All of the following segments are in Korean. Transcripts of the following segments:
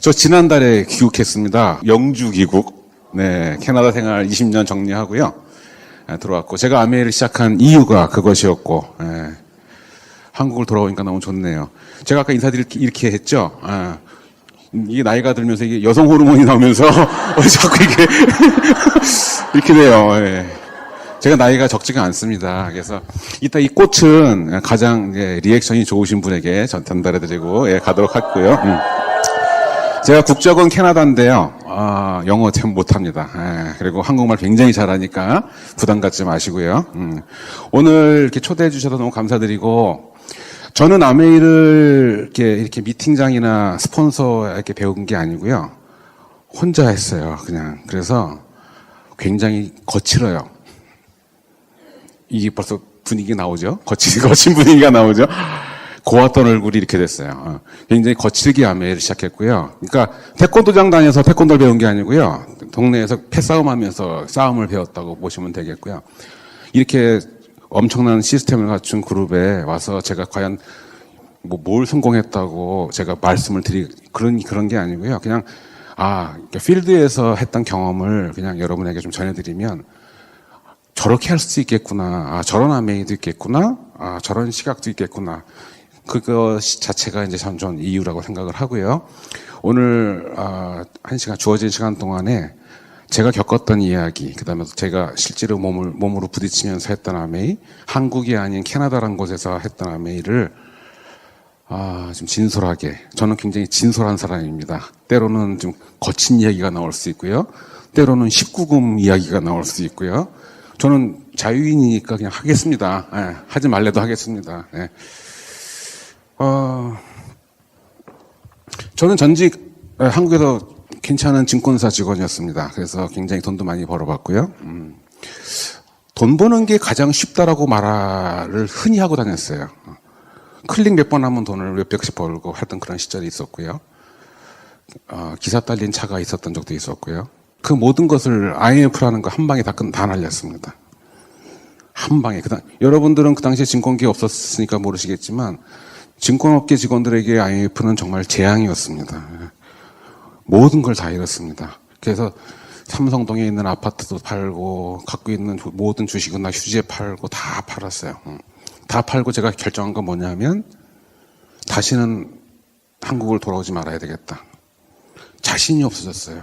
저 지난달에 귀국했습니다. 영주 귀국. 네, 캐나다 생활 20년 정리하고요. 들어왔고, 제가 아메이를 시작한 이유가 그것이었고, 한국을 돌아오니까 너무 좋네요. 제가 아까 이렇게 했죠. 이게 나이가 들면서 이게 여성 호르몬이 나오면서 자꾸 이게 이렇게 돼요. 제가 나이가 적지가 않습니다. 그래서 이따 이 꽃은 가장 리액션이 좋으신 분에게 전달해드리고 가도록 하고요. 제가 국적은 캐나다인데요. 영어 참 못합니다. 그리고 한국말 굉장히 잘하니까 부담 갖지 마시고요. 오늘 이렇게 초대해 주셔서 너무 감사드리고, 저는 아메이를 이렇게 미팅장이나 스폰서에게 배운 게 아니고요. 혼자 했어요, 그냥. 그래서 굉장히 거칠어요. 이게 벌써 분위기 나오죠? 거친 분위기가 나오죠? 고왔던 얼굴이 이렇게 됐어요. 굉장히 거칠게 아메이를 시작했고요. 그러니까 태권도장 다녀서 태권도를 배운 게 아니고요. 동네에서 패싸움 하면서 싸움을 배웠다고 보시면 되겠고요. 이렇게 엄청난 시스템을 갖춘 그룹에 와서 제가 과연 뭘 성공했다고 제가 말씀을 그런 게 아니고요. 그냥, 필드에서 했던 경험을 그냥 여러분에게 좀 전해드리면, 저렇게 할 수 있겠구나. 저런 아메이도 있겠구나. 저런 시각도 있겠구나. 그거 자체가 이제 전 이유라고 생각을 하고요. 오늘, 주어진 시간 동안에 제가 겪었던 이야기, 그 다음에 제가 실제로 몸으로 부딪히면서 했던 아메이, 한국이 아닌 캐나다라는 곳에서 했던 아메이를, 좀 진솔하게, 저는 굉장히 진솔한 사람입니다. 때로는 좀 거친 이야기가 나올 수 있고요. 때로는 19금 이야기가 나올 수 있고요. 저는 자유인이니까 그냥 하겠습니다. 하지 말래도 하겠습니다. 저는 전직 한국에서 괜찮은 증권사 직원이었습니다. 그래서 굉장히 돈도 많이 벌어봤고요. 돈 버는 게 가장 쉽다라고 말을 흔히 하고 다녔어요. 클릭 몇 번 하면 돈을 몇백씩 벌고 했던 그런 시절이 있었고요. 기사 딸린 차가 있었던 적도 있었고요. 그 모든 것을 IMF라는 거 한 방에 다 날렸습니다. 한 방에. 여러분들은 그 당시에 증권기에 없었으니까 모르시겠지만, 증권업계 직원들에게 IMF는 정말 재앙이었습니다. 모든 걸 다 잃었습니다. 그래서 삼성동에 있는 아파트도 팔고, 갖고 있는 모든 주식은 다 휴지에 팔고 다 팔았어요. 다 팔고 제가 결정한 건 뭐냐면, 다시는 한국을 돌아오지 말아야 되겠다. 자신이 없어졌어요.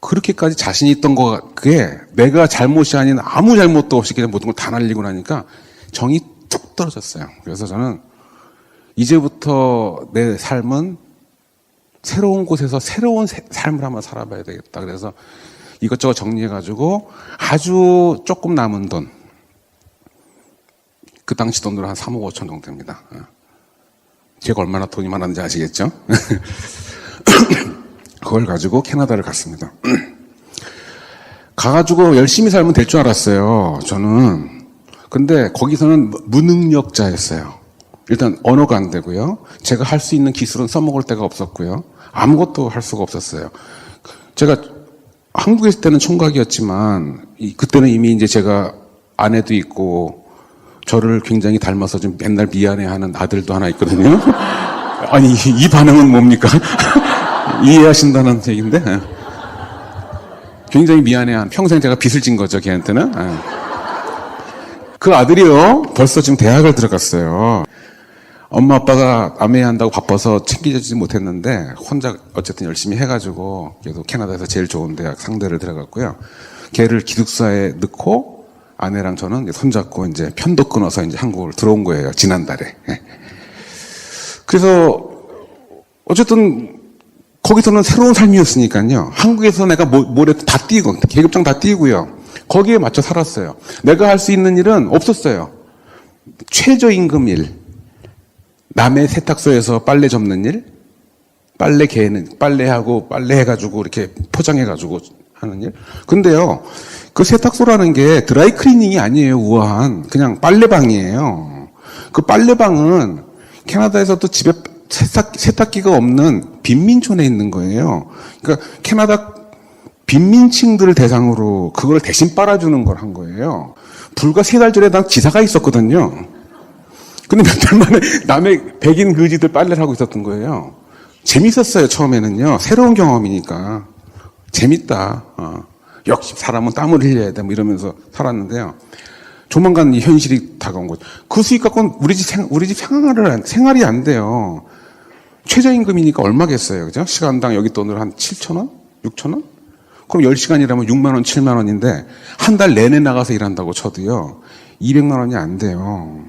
그렇게까지 자신이 있던 그게 내가 잘못이 아닌 아무 잘못도 없이 그냥 모든 걸 다 날리고 나니까 정이 뚝 떨어졌어요. 그래서 저는 이제부터 내 삶은 새로운 곳에서 새로운 삶을 한번 살아봐야 되겠다. 그래서 이것저것 정리해가지고 아주 조금 남은 돈, 그 당시 돈으로 한 3억 5천 정도 됩니다. 제가 얼마나 돈이 많았는지 아시겠죠? 그걸 가지고 캐나다를 갔습니다. 가가지고 열심히 살면 될 줄 알았어요, 저는. 근데 거기서는 무능력자였어요. 일단 언어가 안 되고요. 제가 할 수 있는 기술은 써먹을 데가 없었고요. 아무것도 할 수가 없었어요. 제가 한국에 있을 때는 총각이었지만, 그때는 이미 이제 제가 아내도 있고, 저를 굉장히 닮아서 좀 맨날 미안해하는 아들도 하나 있거든요. 아니, 이 반응은 뭡니까? 이해하신다는 얘기인데, 굉장히 미안해한, 평생 제가 빚을 진 거죠, 걔한테는. 그 아들이요, 벌써 지금 대학을 들어갔어요. 엄마 아빠가 아메이 한다고 바빠서 챙겨주지 못했는데, 혼자 어쨌든 열심히 해가지고, 그래도 캐나다에서 제일 좋은 대학 상대를 들어갔고요. 걔를 기숙사에 넣고, 아내랑 저는 손잡고 이제 편도 끊어서 이제 한국을 들어온 거예요, 지난달에. 그래서, 어쨌든, 거기서는 새로운 삶이었으니까요. 한국에서 내가 뭘 해도 다 띄고, 계급장 다 띄고요. 거기에 맞춰 살았어요. 내가 할 수 있는 일은 없었어요. 최저임금 일, 남의 세탁소에서 빨래 접는 일, 빨래하고 빨래해가지고 이렇게 포장해가지고 하는 일. 근데요, 그 세탁소라는 게 드라이클리닝이 아니에요, 우아한. 그냥 빨래방이에요. 그 빨래방은 캐나다에서도 집에 세탁기가 없는 빈민촌에 있는 거예요. 그러니까 캐나다 빈민층들을 대상으로 그걸 대신 빨아주는 걸 한 거예요. 불과 3달 전에 난 기사가 있었거든요. 근데 몇 달 만에 남의 백인 거지들 빨래를 하고 있었던 거예요. 재밌었어요, 처음에는요. 새로운 경험이니까. 재밌다. 역시 사람은 땀을 흘려야 돼. 뭐 이러면서 살았는데요. 조만간 이 현실이 다가온 거죠. 그 수익 갖고는 우리 집 생활이 안 돼요. 최저임금이니까 얼마겠어요. 그죠? 시간당 여기 돈으로 한 7,000원? 6,000원? 그럼 10시간 일하면 6만원, 7만원인데, 한 달 내내 나가서 일한다고 쳐도요, 200만원이 안 돼요.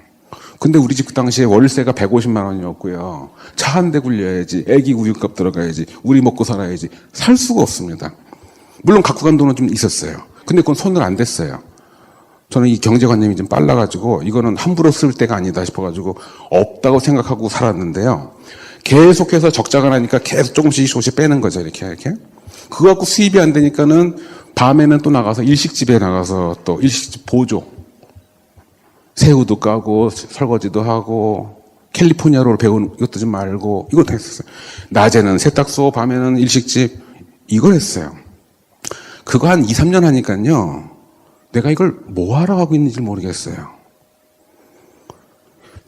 근데 우리 집 그 당시에 월세가 150만원이었고요. 차 한 대 굴려야지, 애기 우유값 들어가야지, 우리 먹고 살아야지. 살 수가 없습니다. 물론 갖고 간 돈은 좀 있었어요. 근데 그건 손을 안 댔어요. 저는 이 경제관념이 좀 빨라가지고, 이거는 함부로 쓸 때가 아니다 싶어가지고, 없다고 생각하고 살았는데요. 계속해서 적자가 나니까 계속 조금씩 빼는 거죠, 이렇게. 그거 갖고 수입이 안 되니까는 밤에는 또 나가서 일식집에 나가서 또 일식집 보조. 새우도 까고 설거지도 하고 캘리포니아로 배운 이것도 좀 말고 이걸 다 했었어요. 낮에는 세탁소, 밤에는 일식집 이걸 했어요. 그거 한 2, 3년 하니까요. 내가 이걸 뭐 하러 하고 있는지 모르겠어요.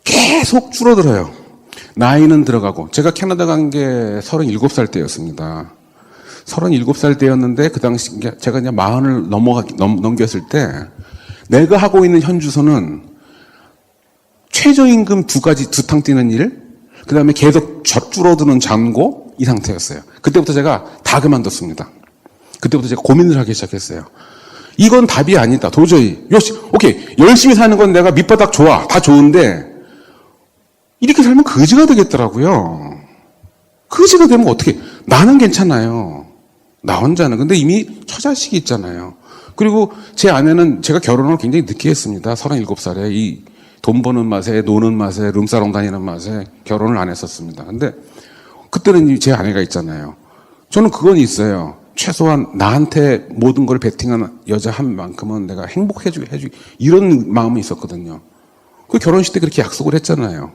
계속 줄어들어요. 나이는 들어가고 제가 캐나다 간 게 37살 때였습니다. 37살 때였는데 그 당시 제가 이제 40을 넘겼을 때 내가 하고 있는 현 주소는 최저임금 두 탕 뛰는 일, 그 다음에 계속 줄어드는 잔고 이 상태였어요. 그때부터 제가 다 그만뒀습니다. 그때부터 제가 고민을 하기 시작했어요. 이건 답이 아니다. 도저히. 오케이. 열심히 사는 건 내가 밑바닥 좋아. 다 좋은데 이렇게 살면 거지가 되겠더라고요. 거지가 되면 어떻게? 나는 괜찮아요. 나 혼자는. 근데 이미 처자식이 있잖아요. 그리고 제 아내는 제가 결혼을 굉장히 늦게 했습니다. 37살에 이 돈 버는 맛에, 노는 맛에, 룸사롱 다니는 맛에 결혼을 안 했었습니다. 근데 그때는 제 아내가 있잖아요. 저는 그건 있어요. 최소한 나한테 모든 걸 베팅한 여자 한 만큼은 내가 행복해주기 이런 마음이 있었거든요. 그 결혼식 때 그렇게 약속을 했잖아요.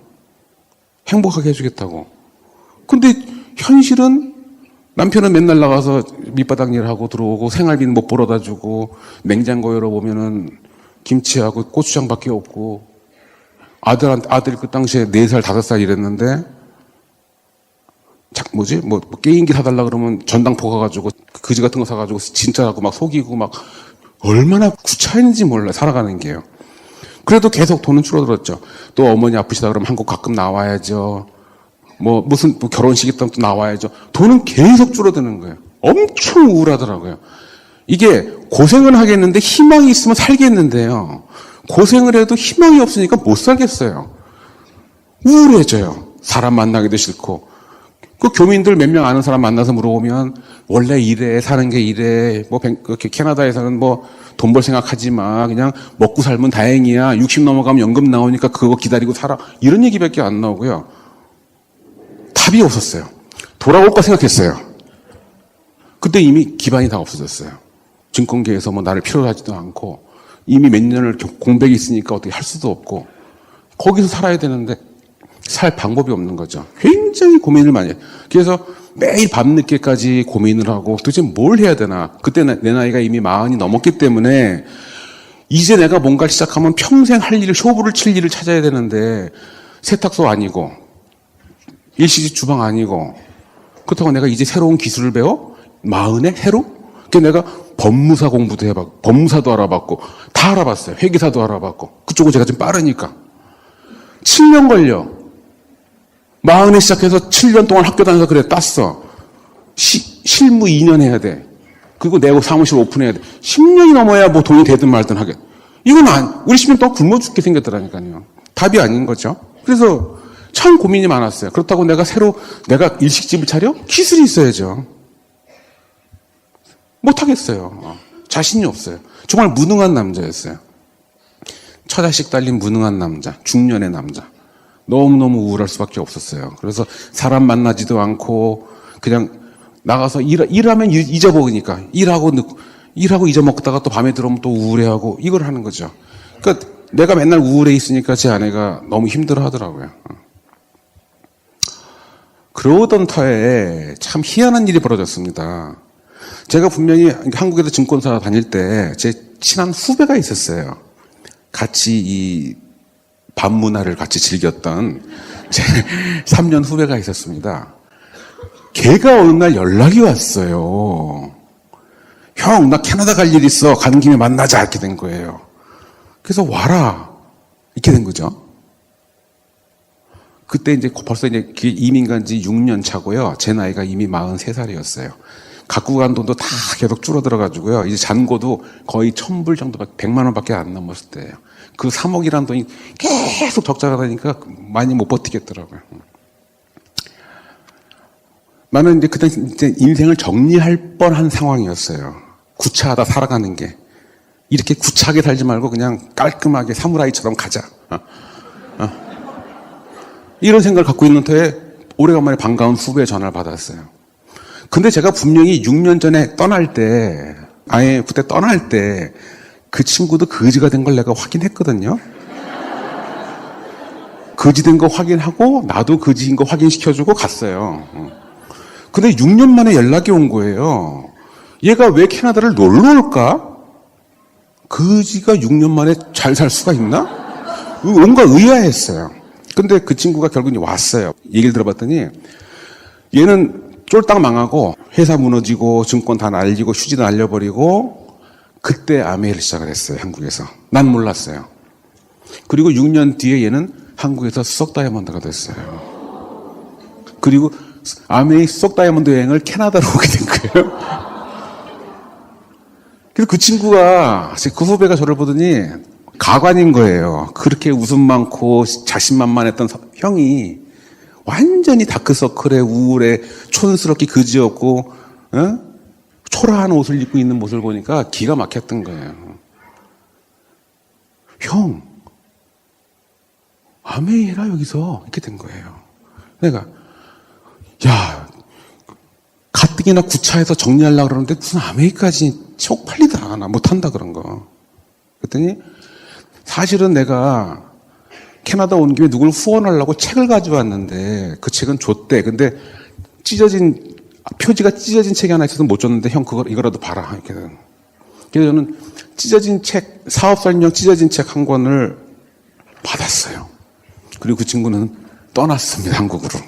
행복하게 해주겠다고. 근데 현실은 남편은 맨날 나가서 밑바닥 일하고 들어오고 생활비는 못 벌어다 주고 냉장고 열어보면은 김치하고 고추장밖에 없고 아들 그 당시에 4살, 5살 이랬는데 뭐 게임기 사달라 그러면 전당포 가가지고 그지 같은 거 사가지고 진짜라고 막 속이고 막 얼마나 구차했는지 몰라 살아가는 게요. 그래도 계속 돈은 줄어들었죠. 또 어머니 아프시다 그러면 한국 가끔 나와야죠. 무슨 결혼식 있다면 또 나와야죠. 돈은 계속 줄어드는 거예요. 엄청 우울하더라고요. 이게 고생을 하겠는데 희망이 있으면 살겠는데요. 고생을 해도 희망이 없으니까 못 살겠어요. 우울해져요. 사람 만나기도 싫고. 그 교민들 몇 명 아는 사람 만나서 물어보면 원래 이래 사는 게 이래 캐나다에서는 돈 벌 생각하지 마 그냥 먹고 살면 다행이야 60 넘어가면 연금 나오니까 그거 기다리고 살아 이런 얘기밖에 안 나오고요. 답이 없었어요. 돌아올까 생각했어요. 그때 이미 기반이 다 없어졌어요. 증권계에서 나를 필요로 하지도 않고 이미 몇 년을 공백이 있으니까 어떻게 할 수도 없고 거기서 살아야 되는데 살 방법이 없는 거죠. 굉장히 고민을 많이 해요. 그래서 매일 밤늦게까지 고민을 하고 도대체 뭘 해야 되나. 그때 내 나이가 이미 40이 넘었기 때문에 이제 내가 뭔가를 시작하면 평생 할 일을 쇼부를 칠 일을 찾아야 되는데 세탁소 아니고 일시집 주방 아니고 그렇다고 내가 이제 새로운 기술을 배워? 40에 새로? 그래서 내가 법무사 공부도 해봤고 법무사도 알아봤고 다 알아봤어요. 회계사도 알아봤고 그쪽은 제가 좀 빠르니까 7년 걸려. 40에 시작해서 7년 동안 학교 다녀서 그래 땄어. 실무 2년 해야 돼. 그리고 내고 사무실 오픈해야 돼. 10년이 넘어야 돈이 되든 말든 하게. 이건 우리 10년 동안 굶어 죽게 생겼더라니까요. 답이 아닌 거죠. 그래서 참 고민이 많았어요. 그렇다고 내가 일식집을 차려? 기술이 있어야죠. 못하겠어요. 자신이 없어요. 정말 무능한 남자였어요. 처자식 달린 무능한 남자, 중년의 남자. 너무너무 우울할 수밖에 없었어요. 그래서 사람 만나지도 않고 그냥 나가서 일하면 잊어먹으니까 일하고 잊어먹다가 또 밤에 들어오면 또 우울해하고 이걸 하는 거죠. 그러니까 내가 맨날 우울해 있으니까 제 아내가 너무 힘들어 하더라고요. 그러던 터에 참 희한한 일이 벌어졌습니다. 제가 분명히 한국에서 증권사 다닐 때 제 친한 후배가 있었어요. 같이 이 밤 문화를 같이 즐겼던 제 3년 후배가 있었습니다. 걔가 어느 날 연락이 왔어요. 형, 나 캐나다 갈 일 있어. 가는 김에 만나자. 이렇게 된 거예요. 그래서 와라. 이렇게 된 거죠. 그때 이제 벌써 이제 이민 간 지 6년 차고요. 제 나이가 이미 43살이었어요. 갖고 간 돈도 다 계속 줄어들어가지고요. 이제 잔고도 거의 1,000불 정도밖에, 100만 원밖에 안 넘었을 때예요. 그 3억이라는 돈이 계속 적자가 되니까 많이 못 버티겠더라고요. 나는 이제 그때 이제 인생을 정리할 뻔한 상황이었어요. 구차하다 살아가는 게. 이렇게 구차하게 살지 말고 그냥 깔끔하게 사무라이처럼 가자. 이런 생각을 갖고 있는 터에 오래간만에 반가운 후배의 전화를 받았어요. 근데 제가 분명히 6년 전에 떠날 때, 아예 그때 떠날 때 그 친구도 거지가 된 걸 내가 확인했거든요. 거지 된 거 확인하고 나도 거지인 거 확인시켜주고 갔어요. 근데 6년 만에 연락이 온 거예요. 얘가 왜 캐나다를 놀러 올까? 거지가 6년 만에 잘 살 수가 있나? 뭔가 의아했어요. 근데 그 친구가 결국 왔어요. 얘기를 들어봤더니 얘는 쫄딱 망하고 회사 무너지고 증권 다 날리고 휴지도 날려버리고 그때 아메이를 시작을 했어요. 한국에서. 난 몰랐어요. 그리고 6년 뒤에 얘는 한국에서 수석 다이아몬드가 됐어요. 그리고 아메이 수석 다이아몬드 여행을 캐나다로 오게 된 거예요. 그래서 그 친구가, 그 후배가 저를 보더니 가관인 거예요. 그렇게 웃음 많고 자신만만했던 형이 완전히 다크서클에 우울해 촌스럽게 그지없고 초라한 옷을 입고 있는 모습을 보니까 기가 막혔던 거예요. 형, 아메이 해라 여기서. 이렇게 된 거예요. 내가 야, 가뜩이나 구차해서 정리하려고 그러는데 무슨 아메이까지 쪽팔리다. 나 못한다 그런 거. 그랬더니 사실은 내가 캐나다 온 김에 누굴 후원하려고 책을 가져왔는데 그 책은 줬대. 근데 표지가 찢어진 책이 하나 있어서 못 줬는데 형 이거라도 봐라. 이렇게. 그래서 저는 찢어진 책, 사업 설명 찢어진 책 한 권을 받았어요. 그리고 그 친구는 떠났습니다. 한국으로.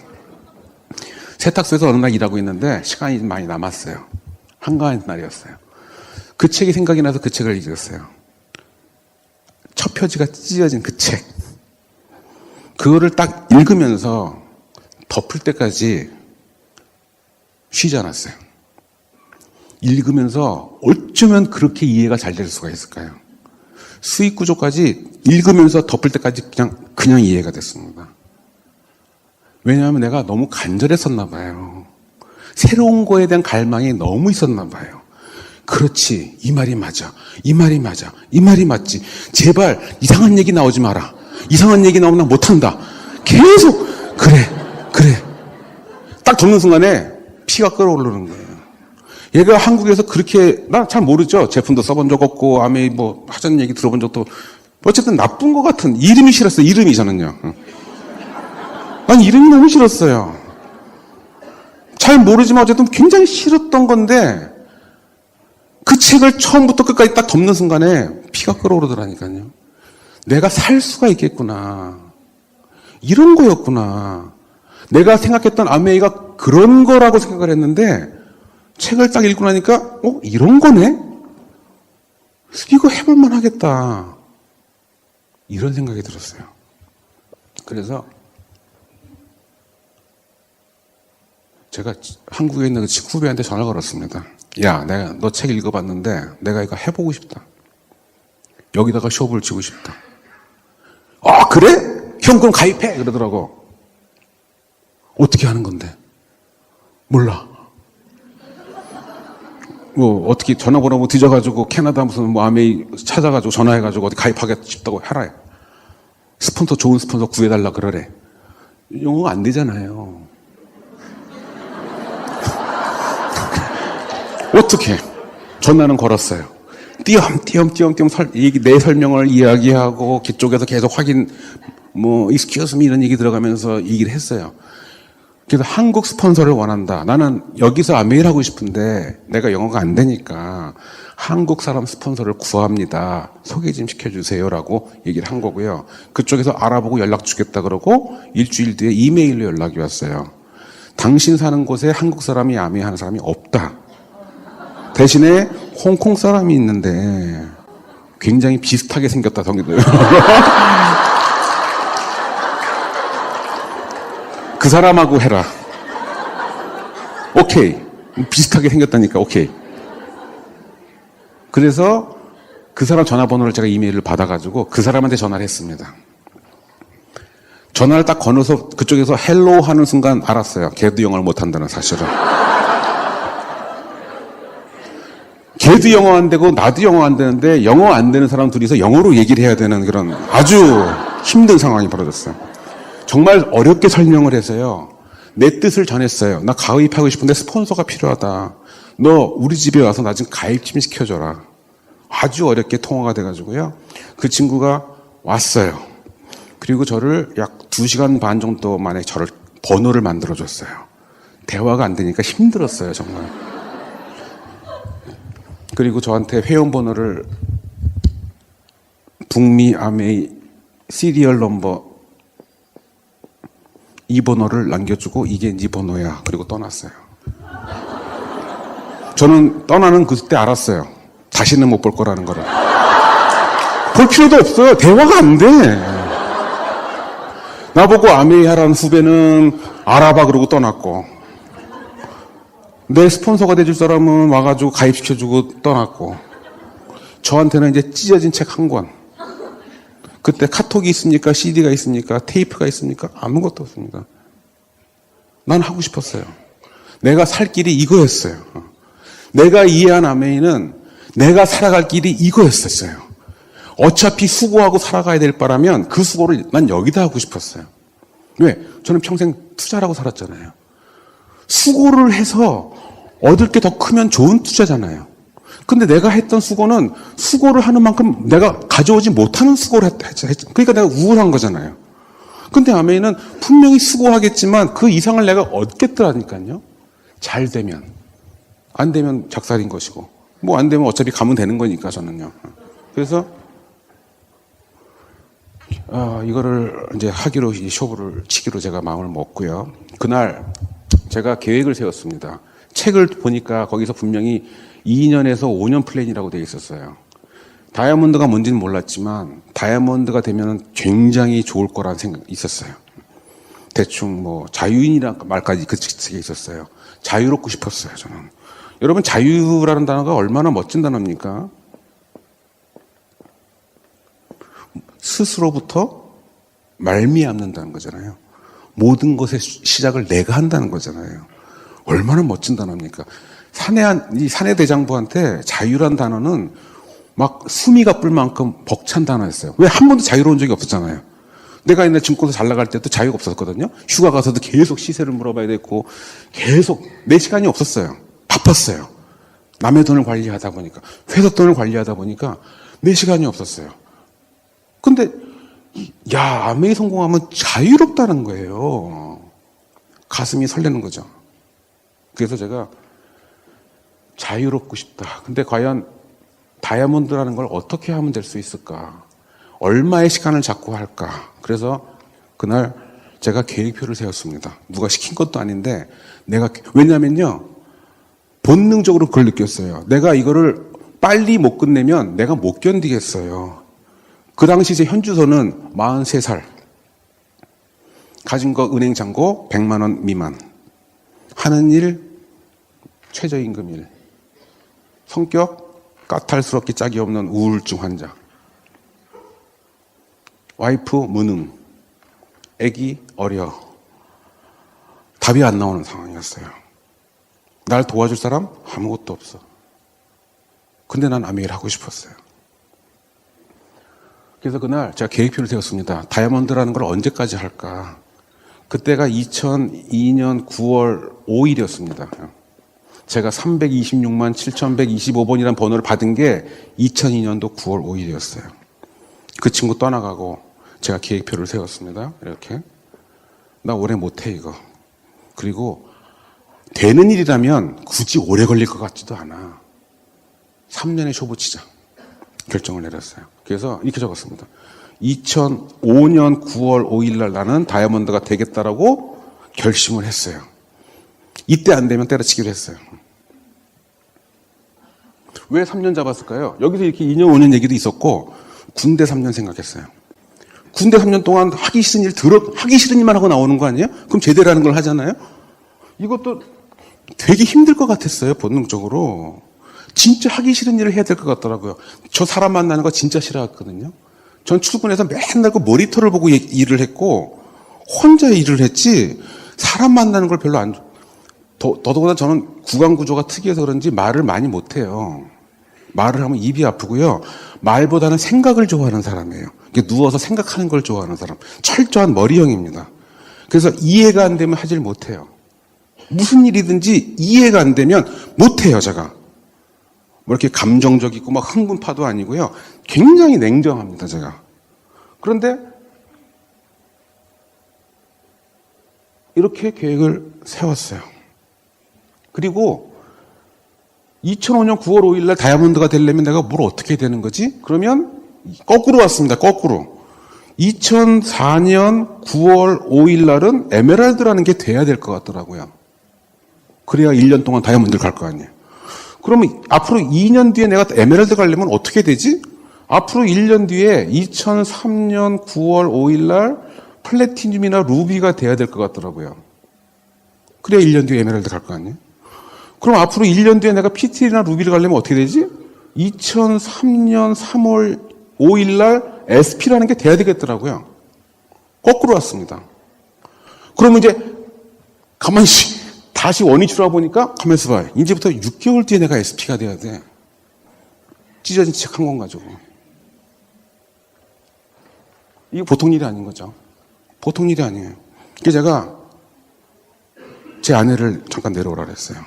세탁소에서 어느 날 일하고 있는데 시간이 많이 남았어요. 한가한 날이었어요. 그 책이 생각이 나서 그 책을 읽었어요. 첫 표지가 찢어진 그 책. 그거를 딱 읽으면서 덮을 때까지 쉬지 않았어요. 읽으면서 어쩌면 그렇게 이해가 잘 될 수가 있을까요? 수익 구조까지 읽으면서 덮을 때까지 그냥 이해가 됐습니다. 왜냐하면 내가 너무 간절했었나 봐요. 새로운 거에 대한 갈망이 너무 있었나 봐요. 그렇지, 이 말이 맞아, 이 말이 맞아, 이 말이 맞지. 제발 이상한 얘기 나오지 마라. 이상한 얘기 나오면 나 못한다. 계속 그래. 딱 듣는 순간에 피가 끓어오르는 거예요. 얘가 한국에서 그렇게, 나 잘 모르죠. 제품도 써본 적 없고 아메이 뭐 하자는 얘기 들어본 적도, 어쨌든 나쁜 것 같은 이름이 싫었어요. 이름이 저는요. 아니 이름이 너무 싫었어요. 잘 모르지만 어쨌든 굉장히 싫었던 건데 그 책을 처음부터 끝까지 딱 덮는 순간에 피가 끓어오르더라니까요. 내가 살 수가 있겠구나. 이런 거였구나. 내가 생각했던 아메이가 그런 거라고 생각을 했는데 책을 딱 읽고 나니까 이런 거네? 이거 해볼만 하겠다. 이런 생각이 들었어요. 그래서 제가 한국에 있는 그 후배한테 전화를 걸었습니다. 야, 내가 너 책 읽어봤는데 내가 이거 해보고 싶다. 여기다가 쇼부를 치고 싶다. 아, 그래? 형 그럼 가입해! 그러더라고. 어떻게 하는 건데? 몰라. 뭐 어떻게 전화번호 뭐 뒤져가지고 캐나다 무슨 뭐 아메이 찾아가지고 전화해가지고 어디 가입하고 싶다고 하라. 스폰서 좋은 스폰서 구해달라 그러래. 영어가 안 되잖아요. 어떻게? 전화는 걸었어요. 띄엄띄엄 내 설명을 이야기하고 그쪽에서 계속 확인 excuse me 이런 얘기 들어가면서 얘기를 했어요. 그래서 한국 스폰서를 원한다. 나는 여기서 아메이를 하고 싶은데 내가 영어가 안 되니까 한국 사람 스폰서를 구합니다. 소개 좀 시켜주세요라고 얘기를 한 거고요. 그쪽에서 알아보고 연락 주겠다 그러고 일주일 뒤에 이메일로 연락이 왔어요. 당신 사는 곳에 한국 사람이 아메이하는 사람이 없다. 대신에 홍콩 사람이 있는데 굉장히 비슷하게 생겼다. 그 사람하고 해라. 오케이. 비슷하게 생겼다니까 오케이. 그래서 그 사람 전화번호를 제가 이메일을 받아가지고 그 사람한테 전화를 했습니다. 전화를 딱 걸어서 그쪽에서 헬로우 하는 순간 알았어요. 걔도 영어를 못한다는 사실을. 걔도 영어 안 되고 나도 영어 안 되는데 영어 안 되는 사람 둘이서 영어로 얘기를 해야 되는 그런 아주 힘든 상황이 벌어졌어요. 정말 어렵게 설명을 해서요. 내 뜻을 전했어요. 나 가입하고 싶은데 스폰서가 필요하다. 너 우리 집에 와서 나 좀 가입 좀 시켜줘라. 아주 어렵게 통화가 돼가지고요. 그 친구가 왔어요. 그리고 저를 약 2시간 반 정도 만에 저를 번호를 만들어줬어요. 대화가 안 되니까 힘들었어요, 정말. 그리고 저한테 회원번호를 북미 아메이 시리얼 넘버 이 번호를 남겨주고 이게 네 번호야. 그리고 떠났어요. 저는 떠나는 그때 알았어요. 다시는 못 볼 거라는 거를. 볼 필요도 없어요. 대화가 안 돼. 나보고 아메이하라는 후배는 알아봐 그러고 떠났고 내 스폰서가 돼줄 사람은 와가지고 가입시켜주고 떠났고 저한테는 이제 찢어진 책 한 권. 그때 카톡이 있습니까? CD가 있습니까? 테이프가 있습니까? 아무것도 없습니다. 난 하고 싶었어요. 내가 살 길이 이거였어요. 내가 이해한 아메이는 내가 살아갈 길이 이거였었어요. 어차피 수고하고 살아가야 될 바라면 그 수고를 난 여기다 하고 싶었어요. 왜? 저는 평생 투자라고 살았잖아요. 수고를 해서 얻을 게 더 크면 좋은 투자잖아요. 근데 내가 했던 수고는 수고를 하는 만큼 내가 가져오지 못하는 수고를 했죠. 그러니까 내가 우울한 거잖아요. 근데 아메이는 분명히 수고하겠지만 그 이상을 내가 얻겠더라니까요. 잘 되면. 안 되면 작살인 것이고. 뭐 안 되면 어차피 가면 되는 거니까 저는요. 그래서 이거를 이제 하기로 이 쇼부를 치기로 제가 마음을 먹고요. 그날 제가 계획을 세웠습니다. 책을 보니까 거기서 분명히 2년에서 5년 플랜이라고 되어 있었어요. 다이아몬드가 뭔지는 몰랐지만 다이아몬드가 되면 굉장히 좋을 거라는 생각이 있었어요. 대충 뭐 자유인이라는 말까지 그 책에 있었어요. 자유롭고 싶었어요, 저는. 여러분 자유라는 단어가 얼마나 멋진 단어입니까? 스스로부터 말미암는다는 거잖아요. 모든 것의 시작을 내가 한다는 거잖아요. 얼마나 멋진 단어입니까? 이 사내 대장부한테 자유란 단어는 막 숨이 가쁠 만큼 벅찬 단어였어요. 왜 한 번도 자유로운 적이 없었잖아요. 내가 옛날 증권사 잘 나갈 때도 자유가 없었거든요. 휴가 가서도 계속 시세를 물어봐야 됐고 계속 내 시간이 없었어요. 바빴어요. 남의 돈을 관리하다 보니까 회사 돈을 관리하다 보니까 내 시간이 없었어요. 근데 야, 아메이 성공하면 자유롭다는 거예요. 가슴이 설레는 거죠. 그래서 제가 자유롭고 싶다. 근데 과연 다이아몬드라는 걸 어떻게 하면 될 수 있을까? 얼마의 시간을 잡고 할까? 그래서 그날 제가 계획표를 세웠습니다. 누가 시킨 것도 아닌데 왜냐면요. 본능적으로 그걸 느꼈어요. 내가 이거를 빨리 못 끝내면 내가 못 견디겠어요. 그 당시 제 현주소는 43살. 가진 거 은행 잔고 100만 원 미만. 하는 일 최저임금 일. 성격 까탈스럽게 짝이 없는 우울증 환자. 와이프 무능. 애기 어려. 답이 안 나오는 상황이었어요. 날 도와줄 사람 아무것도 없어. 근데 난 아메이를 하고 싶었어요. 그래서 그날 제가 계획표를 세웠습니다. 다이아몬드라는 걸 언제까지 할까? 그때가 2002년 9월 5일이었습니다. 제가 326만 7125번이라는 번호를 받은 게 2002년도 9월 5일이었어요. 그 친구 떠나가고 제가 계획표를 세웠습니다. 이렇게. 나 오래 못해 이거. 그리고 되는 일이라면 굳이 오래 걸릴 것 같지도 않아. 3년의 쇼부 치자. 결정을 내렸어요. 그래서 이렇게 적었습니다. 2005년 9월 5일 날 나는 다이아몬드가 되겠다라고 결심을 했어요. 이때 안 되면 때려치기로 했어요. 왜 3년 잡았을까요? 여기서 이렇게 2년, 5년 얘기도 있었고, 군대 3년 생각했어요. 군대 3년 동안 하기 싫은 하기 싫은 일만 하고 나오는 거 아니에요? 그럼 제대로 하는 걸 하잖아요? 이것도 되게 힘들 것 같았어요, 본능적으로. 진짜 하기 싫은 일을 해야 될 것 같더라고요. 저 사람 만나는 거 진짜 싫어했거든요. 전 출근해서 맨날 그 모니터를 보고 일을 했고, 혼자 일을 했지, 사람 만나는 걸 별로 더더구나 저는 구강 구조가 특이해서 그런지 말을 많이 못해요. 말을 하면 입이 아프고요. 말보다는 생각을 좋아하는 사람이에요. 누워서 생각하는 걸 좋아하는 사람. 철저한 머리형입니다. 그래서 이해가 안 되면 하질 못해요. 무슨 일이든지 이해가 안 되면 못해요, 제가. 뭐 이렇게 감정적이고 막 흥분파도 아니고요. 굉장히 냉정합니다, 제가. 그런데 이렇게 계획을 세웠어요. 그리고 2005년 9월 5일 날 다이아몬드가 되려면 내가 뭘 어떻게 되는 거지? 그러면 거꾸로 왔습니다. 거꾸로. 2004년 9월 5일 날은 에메랄드라는 게 돼야 될 것 같더라고요. 그래야 1년 동안 다이아몬드를 갈 거 아니에요. 그러면 앞으로 2년 뒤에 내가 에메랄드 가려면 어떻게 되지? 앞으로 1년 뒤에 2003년 9월 5일 날 플래티늄이나 루비가 돼야 될 것 같더라고요. 그래야 1년 뒤에 에메랄드 갈 거 아니에요? 그럼 앞으로 1년 뒤에 내가 PTL이나 루비를 가려면 어떻게 되지? 2003년 3월 5일 날 SP라는 게 돼야 되겠더라고요. 거꾸로 왔습니다. 그러면 이제 가만히 다시 원이 추려보니까 가만히 있어봐. 이제부터 6개월 뒤에 내가 SP가 돼야 돼. 찢어진 책 한 권 가지고. 이거 보통 일이 아닌 거죠. 보통 일이 아니에요. 그래서 제가 제 아내를 잠깐 내려오라 그랬어요.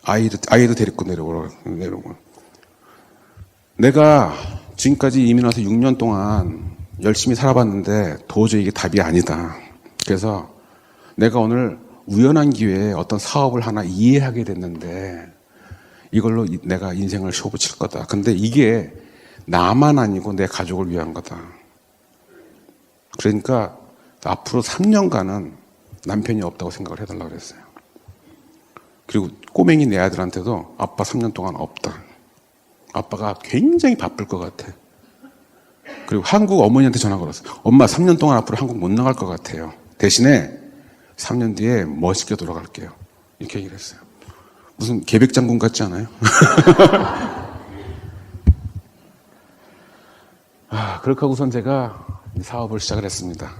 아이도 데리고 내려오고. 내가 지금까지 이민 와서 6년 동안 열심히 살아봤는데 도저히 이게 답이 아니다. 그래서 내가 오늘 우연한 기회에 어떤 사업을 하나 이해하게 됐는데 이걸로 내가 인생을 쇼부칠 거다. 근데 이게 나만 아니고 내 가족을 위한 거다. 그러니까 앞으로 3년간은 남편이 없다고 생각을 해달라고 그랬어요. 그리고 꼬맹이 내 아들한테도 아빠 3년 동안 없다. 아빠가 굉장히 바쁠 것 같아. 그리고 한국 어머니한테 전화 걸었어요. 엄마 3년 동안 앞으로 한국 못 나갈 것 같아요. 대신에 3년 뒤에 멋있게 돌아갈게요. 이렇게 얘기를 했어요. 무슨 계백장군 같지 않아요? 그렇게 하고선 제가 사업을 시작을 했습니다.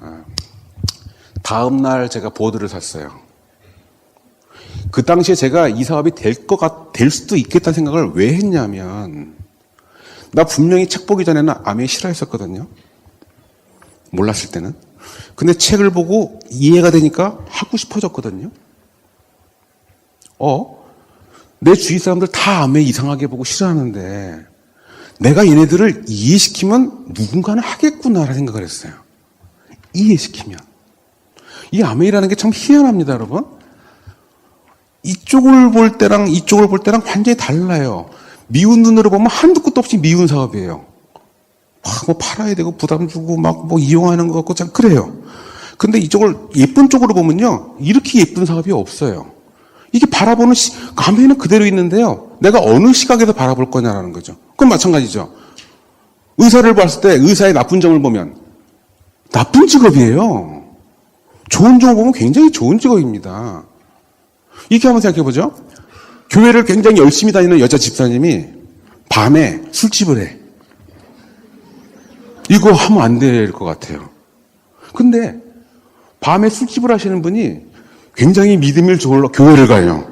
다음 날 제가 보드를 샀어요. 그 당시에 제가 이 사업이 될 수도 있겠다는 생각을 왜 했냐면, 나 분명히 책 보기 전에는 아메 싫어했었거든요. 몰랐을 때는. 근데 책을 보고 이해가 되니까 하고 싶어졌거든요. 내 주위 사람들 다 아메 이상하게 보고 싫어하는데 내가 얘네들을 이해시키면 누군가는 하겠구나라는 생각을 했어요. 이해시키면. 이 아메이라는 게 참 희한합니다, 여러분. 이쪽을 볼 때랑 이쪽을 볼 때랑 완전히 달라요. 미운 눈으로 보면 한두 끝도 없이 미운 사업이에요. 뭐 팔아야 되고 부담 주고 막 뭐 이용하는 것 같고 참 그래요. 근데 이쪽을 예쁜 쪽으로 보면요, 이렇게 예쁜 사업이 없어요. 이게 바라보는 감회는 그대로 있는데요, 내가 어느 시각에서 바라볼 거냐라는 거죠. 그건 마찬가지죠. 의사를 봤을 때 의사의 나쁜 점을 보면 나쁜 직업이에요. 좋은 점을 보면 굉장히 좋은 직업입니다. 이렇게 한번 생각해보죠. 교회를 굉장히 열심히 다니는 여자 집사님이 밤에 술집을 해. 이거 하면 안 될 것 같아요. 근데 밤에 술집을 하시는 분이 굉장히 믿음이 좋으러 교회를 가요.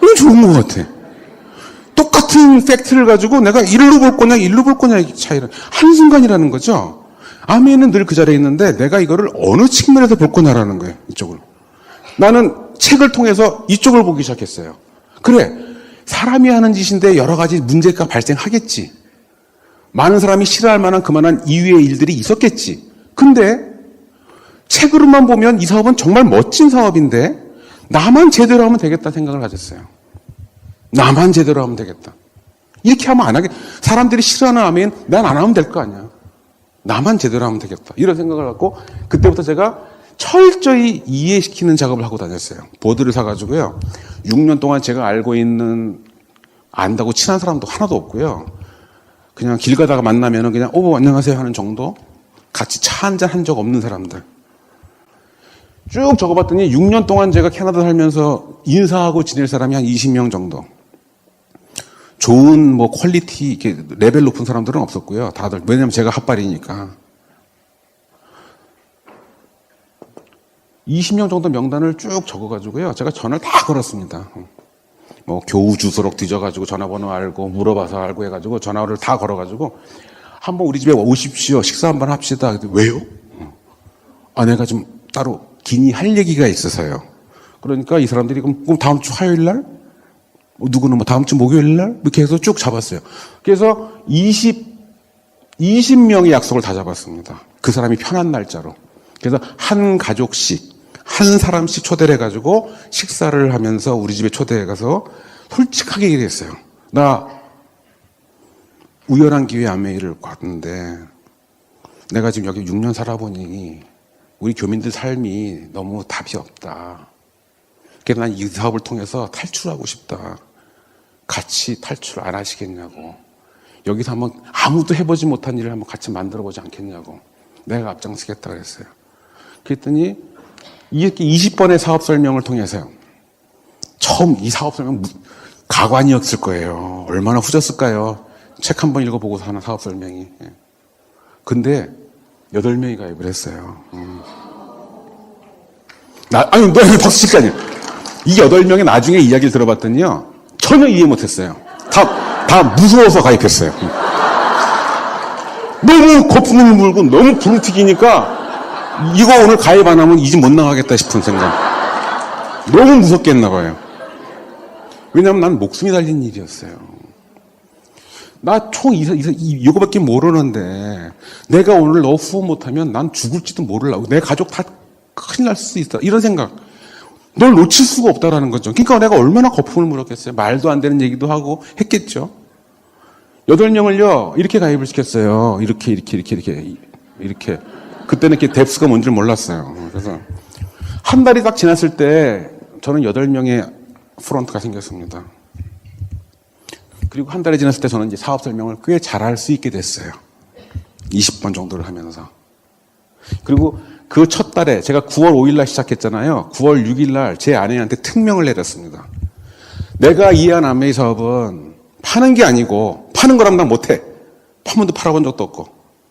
이거 좋은 것 같아. 똑같은 팩트를 가지고 내가 일로 볼 거냐 일로 볼 거냐 이 차이는 한순간이라는 거죠. 아멘은 늘 그 자리에 있는데 내가 이거를 어느 측면에서 볼 거냐라는 거예요. 이쪽을. 나는 책을 통해서 이쪽을 보기 시작했어요. 그래, 사람이 하는 짓인데 여러 가지 문제가 발생하겠지. 많은 사람이 싫어할 만한 그만한 이유의 일들이 있었겠지. 근데 책으로만 보면 이 사업은 정말 멋진 사업인데 나만 제대로 하면 되겠다 생각을 가졌어요. 나만 제대로 하면 되겠다. 이렇게 하면 안 하겠다. 사람들이 싫어하는 아멘 난 안 하면 될 거 아니야. 나만 제대로 하면 되겠다. 이런 생각을 갖고 그때부터 제가 철저히 이해시키는 작업을 하고 다녔어요. 보드를 사가지고요. 6년 동안 제가 알고 있는, 안다고 친한 사람도 하나도 없고요. 그냥 길 가다가 만나면은 그냥, 안녕하세요 하는 정도? 같이 차 한잔 한 적 없는 사람들. 쭉 적어봤더니 6년 동안 제가 캐나다 살면서 인사하고 지낼 사람이 한 20명 정도. 좋은 퀄리티, 이렇게 레벨 높은 사람들은 없었고요. 다들. 왜냐면 제가 핫발이니까. 20명 정도 명단을 쭉 적어가지고요. 제가 전화를 다 걸었습니다. 교우 주소록 뒤져가지고 전화번호 알고 물어봐서 알고 해가지고 전화를 다 걸어가지고 한번 우리 집에 오십시오. 식사 한번 합시다. 왜요? 내가 좀 따로 긴히 할 얘기가 있어서요. 그러니까 이 사람들이 그럼 다음 주 화요일 날? 누구는 다음 주 목요일 날? 이렇게 해서 쭉 잡았어요. 그래서 20명의 약속을 다 잡았습니다. 그 사람이 편한 날짜로. 그래서 한 가족씩, 한 사람씩 초대를 해가지고 식사를 하면서 우리 집에 초대해가서 솔직하게 얘기했어요. 나 우연한 기회에 아메이를 갔는데 내가 지금 여기 6년 살아보니 우리 교민들 삶이 너무 답이 없다. 그래서 난 이 사업을 통해서 탈출하고 싶다. 같이 탈출 안 하시겠냐고. 여기서 한번 아무도 해보지 못한 일을 한번 같이 만들어보지 않겠냐고. 내가 앞장서겠다 그랬어요. 그랬더니 이렇게 20번의 사업 설명을 통해서요. 처음 이 사업 설명 가관이었을 거예요. 얼마나 후졌을까요? 책 한 번 읽어보고서 하는 사업 설명이. 근데 8명이 가입을 했어요. 아니, 너 박수 칠거 아니에요. 이 8명의 나중에 이야기를 들어봤더니요. 전혀 이해 못했어요. 다 무서워서 가입했어요. 너무 거품을 물고 너무 부르튀기니까 이거 오늘 가입 안 하면 이 집 못 나가겠다 싶은 생각. 너무 무섭게 했나 봐요. 왜냐면 난 목숨이 달린 일이었어요. 나 총 이거밖에 모르는데 내가 오늘 너 후원 못하면 난 죽을지도 모르려고. 내 가족 다 큰일 날 수 있다. 이런 생각. 널 놓칠 수가 없다라는 거죠. 그러니까 내가 얼마나 거품을 물었겠어요. 말도 안 되는 얘기도 하고 했겠죠. 8명을요 이렇게 가입을 시켰어요. 이렇게. 그때는 이렇게 뎁스가 뭔지를 몰랐어요. 그래서 한 달이 딱 지났을 때 저는 8명의 프론트가 생겼습니다. 그리고 한 달이 지났을 때 저는 이제 사업 설명을 꽤 잘할 수 있게 됐어요. 20번 정도를 하면서. 그리고 그 첫 달에 제가 9월 5일 날 시작했잖아요. 9월 6일 날 제 아내한테 특명을 내렸습니다. 내가 이해한 아메이 사업은 파는 게 아니고 파는 거라면 난 못해. 한 번도 팔아본 적도 없고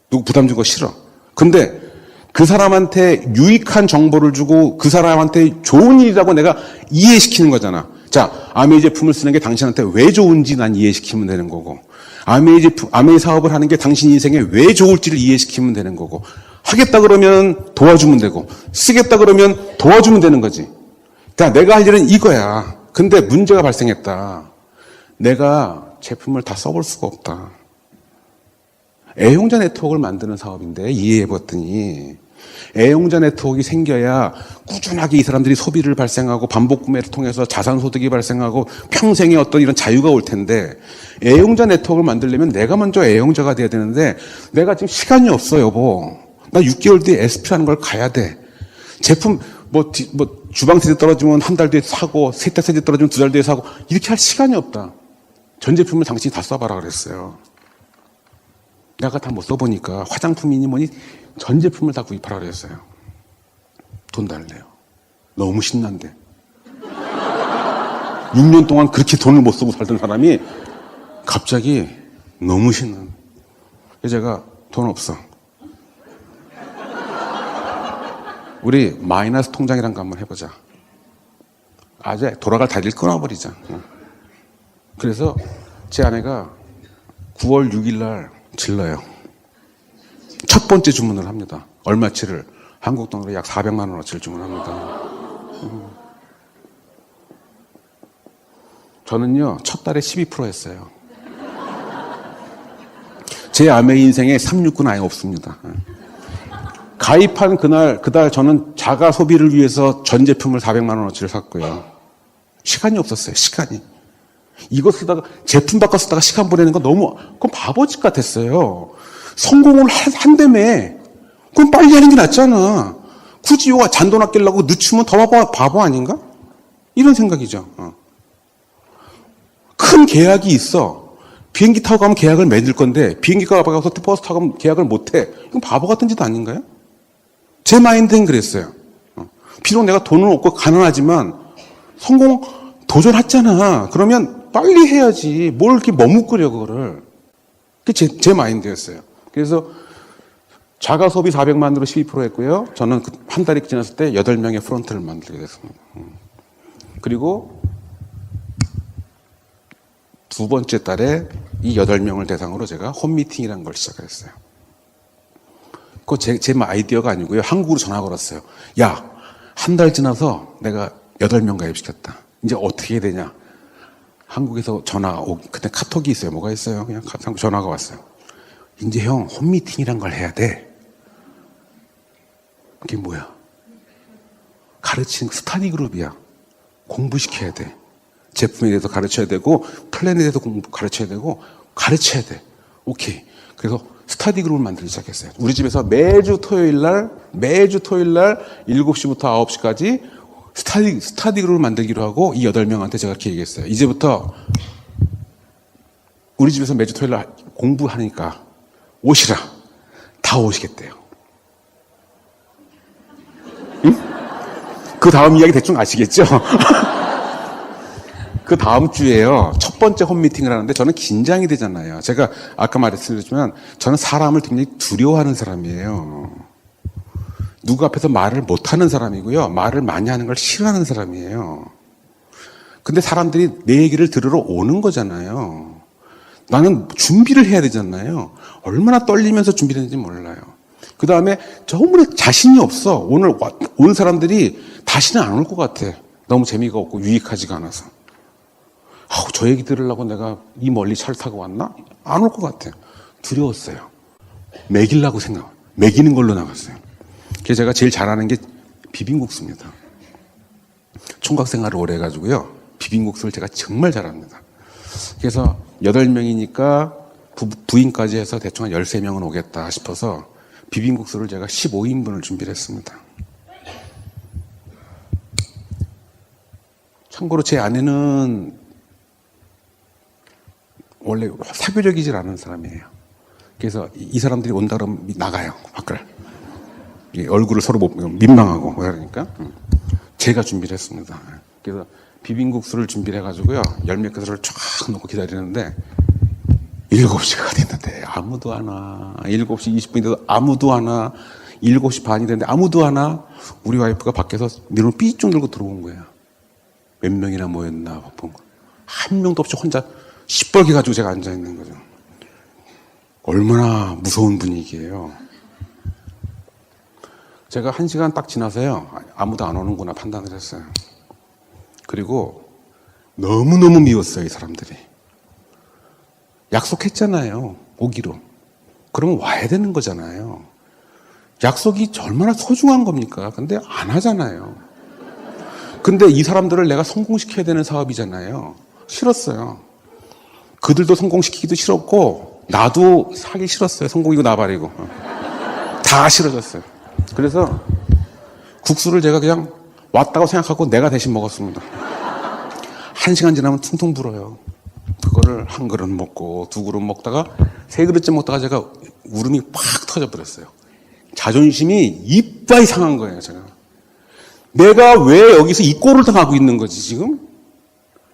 누구 부담 준 거 싫어. 근데 그 사람한테 유익한 정보를 주고 그 사람한테 좋은 일이라고 내가 이해시키는 거잖아. 자, 아메이 제품을 쓰는 게 당신한테 왜 좋은지 난 이해시키면 되는 거고, 아메이 사업을 하는 게 당신 인생에 왜 좋을지를 이해시키면 되는 거고, 하겠다 그러면 도와주면 되고, 쓰겠다 그러면 도와주면 되는 거지. 그러니까 내가 할 일은 이거야. 근데 문제가 발생했다. 내가 제품을 다 써볼 수가 없다. 애용자 네트워크를 만드는 사업인데 이해해봤더니 애용자 네트워크가 생겨야 꾸준하게 이 사람들이 소비를 발생하고 반복 구매를 통해서 자산 소득이 발생하고 평생의 어떤 이런 자유가 올 텐데, 애용자 네트워크를 만들려면 내가 먼저 애용자가 돼야 되는데 내가 지금 시간이 없어 여보. 나 6개월 뒤에 SP 하는 걸 가야 돼. 제품 주방 세제 떨어지면 한 달 뒤에 사고, 세탁 세제 떨어지면 2달 뒤에 사고, 이렇게 할 시간이 없다. 전 제품을 당신이 다 써봐라 그랬어요. 내가 다 못 써보니까 화장품이니 뭐니 전 제품을 다 구입하라 그랬어요. 돈 달래요. 너무 신난데. 6년 동안 그렇게 돈을 못 쓰고 살던 사람이 갑자기 너무 신난. 그래서 제가 돈 없어. 우리 마이너스 통장이란 거 한번 해보자. 아재 돌아갈 다리를 끊어버리자. 그래서 제 아내가 9월 6일 날 질러요. 첫 번째 주문을 합니다. 얼마치를? 한국 돈으로 약 400만 원어치를 주문합니다. 저는요, 첫 달에 12% 했어요. 제 아메 인생에 369는 아예 없습니다. 가입한 그달 저는 자가 소비를 위해서 전 제품을 400만 원어치를 샀고요. 시간이 없었어요, 시간이. 이거 쓰다가, 제품 바꿔 쓰다가 시간 보내는 거 너무, 그건 바보짓 같았어요. 성공을 한다며. 그럼 빨리 하는 게 낫잖아. 굳이 요가 잔돈 아끼려고 늦추면 더 바보 아닌가? 이런 생각이죠. 큰 계약이 있어. 비행기 타고 가면 계약을 맺을 건데 비행기 타고 가서 버스 타고 가면 계약을 못해. 이건 바보 같은 짓 아닌가요? 제 마인드는 그랬어요. 비록 내가 돈은 없고 가난하지만 성공 도전했잖아. 그러면 빨리 해야지. 뭘 이렇게 머뭇거려 그거를. 그게 제 마인드였어요. 그래서 자가 소비 400만으로 12% 했고요. 저는 한 달이 지났을 때 8명의 프론트를 만들게 됐습니다. 그리고 두 번째 달에 이 8명을 대상으로 제가 홈미팅이라는 걸 시작했어요. 그거 제 아이디어가 아니고요. 한국으로 전화 걸었어요. 야, 한 달 지나서 내가 8명 가입시켰다. 이제 어떻게 해야 되냐. 한국에서 그때 카톡이 있어요. 뭐가 있어요? 그냥 한국 전화가 왔어요. 이제 형, 홈미팅이란 걸 해야 돼. 그게 뭐야? 가르치는 스터디 그룹이야. 공부시켜야 돼. 제품에 대해서 가르쳐야 되고, 플랜에 대해서 가르쳐야 되고, 가르쳐야 돼. 오케이. 그래서 스터디 그룹을 만들기 시작했어요. 우리 집에서 매주 토요일 날 7시부터 9시까지 스터디 그룹을 만들기로 하고, 이 8명한테 제가 이렇게 얘기했어요. 이제부터 우리 집에서 매주 토요일 날 공부하니까 오시라. 다 오시겠대요. 응? 그 다음 이야기 대충 아시겠죠? 그 다음 주에요. 첫 번째 홈미팅을 하는데 저는 긴장이 되잖아요. 제가 아까 말했지만 저는 사람을 굉장히 두려워하는 사람이에요. 누구 앞에서 말을 못하는 사람이고요. 말을 많이 하는 걸 싫어하는 사람이에요. 근데 사람들이 내 얘기를 들으러 오는 거잖아요. 나는 준비를 해야 되잖아요. 얼마나 떨리면서 준비를 했는지 몰라요. 그 다음에 정말 자신이 없어. 오늘 온 사람들이 다시는 안 올 것 같아. 너무 재미가 없고 유익하지가 않아서. 저 얘기 들으려고 내가 이 멀리 차를 타고 왔나? 안 올 것 같아. 두려웠어요. 먹이는 걸로 나갔어요. 그래서 제가 제일 잘하는 게 비빔국수입니다. 총각 생활을 오래 해가지고요. 비빔국수를 제가 정말 잘합니다. 그래서 8명이니까 부인까지 해서 대충 한 13명은 오겠다 싶어서 비빔국수를 제가 15인분을 준비를 했습니다. 참고로 제 아내는 원래 사교적이질 않은 사람이에요. 그래서 이 사람들이 온다 그러면 나가요, 밖을. 얼굴을 서로 민망하고 그러니까 제가 준비를 했습니다. 그래서 비빔국수를 준비를 해가지고요. 열몇 개를 쫙 놓고 기다리는데 7시가 됐는데 아무도 안 와. 7시 20분인데도 아무도 안 와. 7시 반이 됐는데 아무도 안 와. 우리 와이프가 밖에서 내 눈을 삐쭉 들고 들어온 거예요. 몇 명이나 모였나 본 거. 한 명도 없이 혼자 시뻘게 가지고 제가 앉아있는 거죠. 얼마나 무서운 분위기예요. 제가 1시간 딱 지나서요. 아무도 안 오는구나 판단을 했어요. 그리고 너무너무 미웠어요, 이 사람들이. 약속했잖아요, 오기로. 그러면 와야 되는 거잖아요. 약속이 얼마나 소중한 겁니까? 근데 안 하잖아요. 근데 이 사람들을 내가 성공시켜야 되는 사업이잖아요. 싫었어요. 그들도 성공시키기도 싫었고 나도 하기 싫었어요. 성공이고 나발이고. 다 싫어졌어요. 그래서 국수를 제가 그냥 왔다고 생각하고 내가 대신 먹었습니다. 1시간 지나면 퉁퉁 불어요. 그거를 한 그릇 먹고 두 그릇 먹다가 세 그릇째 먹다가 제가 울음이 팍 터져버렸어요. 자존심이 이빠이 상한 거예요, 제가. 내가 왜 여기서 이 꼴을 당하고 있는 거지, 지금?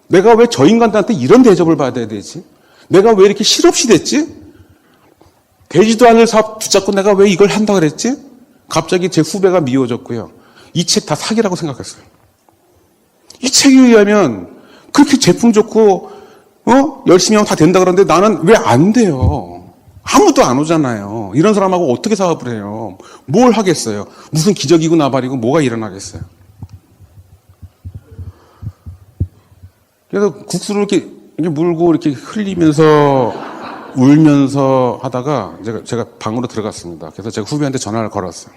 내가 왜 저 인간들한테 이런 대접을 받아야 되지? 내가 왜 이렇게 실없이 됐지? 되지도 않을 사업 붙잡고 내가 왜 이걸 한다 그랬지? 갑자기 제 후배가 미워졌고요. 이 책 다 사기라고 생각했어요. 이 책에 의하면 그렇게 제품 좋고 열심히 하면 다 된다 그러는데 나는 왜 안 돼요? 아무도 안 오잖아요. 이런 사람하고 어떻게 사업을 해요? 뭘 하겠어요? 무슨 기적이고 나발이고 뭐가 일어나겠어요? 그래서 국수를 이렇게 물고 이렇게 흘리면서 울면서 하다가 제가 방으로 들어갔습니다. 그래서 제가 후배한테 전화를 걸었어요.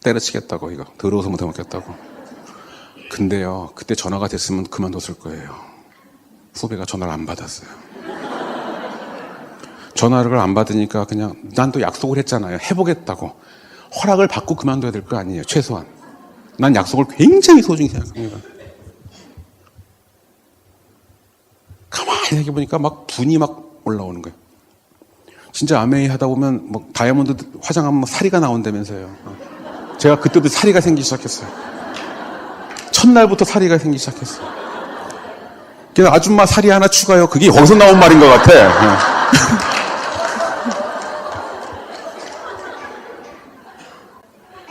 때려치겠다고, 이거. 더러워서 못 해먹겠다고. 근데요, 그때 전화가 됐으면 그만뒀을 거예요. 후배가 전화를 안 받았어요. 전화를 안 받으니까 그냥 난 또 약속을 했잖아요. 해보겠다고. 허락을 받고 그만둬야 될 거 아니에요. 최소한. 난 약속을 굉장히 소중히 생각합니다. 가만히 생각해보니까 막 분이 막 올라오는 거예요. 진짜 아메이 하다 보면 뭐 다이아몬드 화장하면 사리가 나온다면서요. 제가 그때도 사리가 생기기 시작했어요. 첫날부터 사리가 생기기 시작했어요. 그냥 아줌마 사리 하나 추가요. 그게 거기서 나온 말인 것 같아.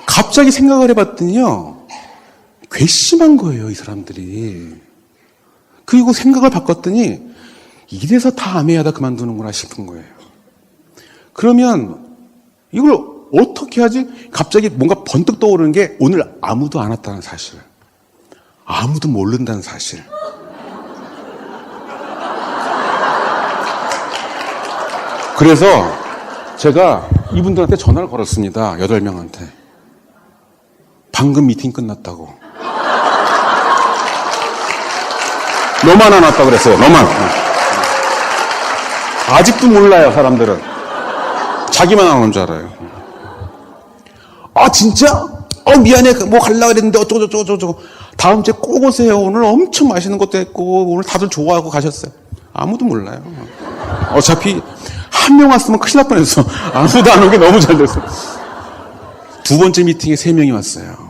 갑자기 생각을 해봤더니요. 괘씸한 거예요, 이 사람들이. 그리고 생각을 바꿨더니 이래서 다 아메이하다 그만두는구나 싶은 거예요. 그러면 이걸 어떻게 하지? 갑자기 뭔가 번뜩 떠오르는 게 오늘 아무도 안 왔다는 사실. 아무도 모른다는 사실. 그래서 제가 이분들한테 전화를 걸었습니다. 8명한테. 방금 미팅 끝났다고. 너만 안 왔다 그랬어요. 너만. 아직도 몰라요, 사람들은. 자기만 안 온 줄 알아요. 아, 진짜? 미안해. 뭐 가려고 그랬는데 어쩌고. 다음 주에 꼭 오세요. 오늘 엄청 맛있는 것도 했고, 오늘 다들 좋아하고 가셨어요. 아무도 몰라요. 어차피 한 명 왔으면 큰일 날 뻔했어. 아무도 안 오게 너무 잘 됐어. 두 번째 미팅에 3명이 왔어요.